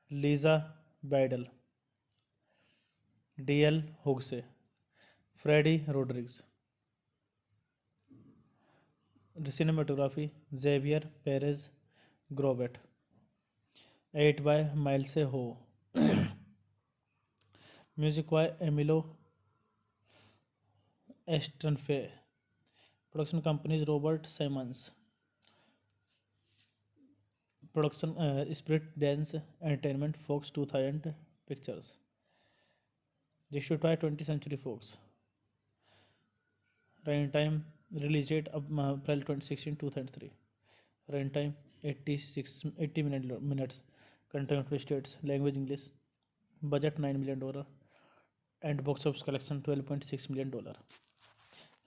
Lisa Bidel, D.L. Hughes, Freddie Rodriguez. Cinematography Xavier Perez Grobet. Edit by Miles Ho. Music by Emilio Estranfe. Production companies Robert Simons. Production Spirit Dance Entertainment Fox 2000 Pictures. Issued by 20th Century Fox. Runtime release date of April 2016 2003. Runtime 80 minutes. country United States, language English, budget $9 million, and box office collection $12.6 million.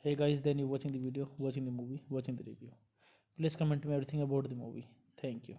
Hey guys, then you watching the video, watching the movie, watching the review. Please comment me everything about the movie. Thank you.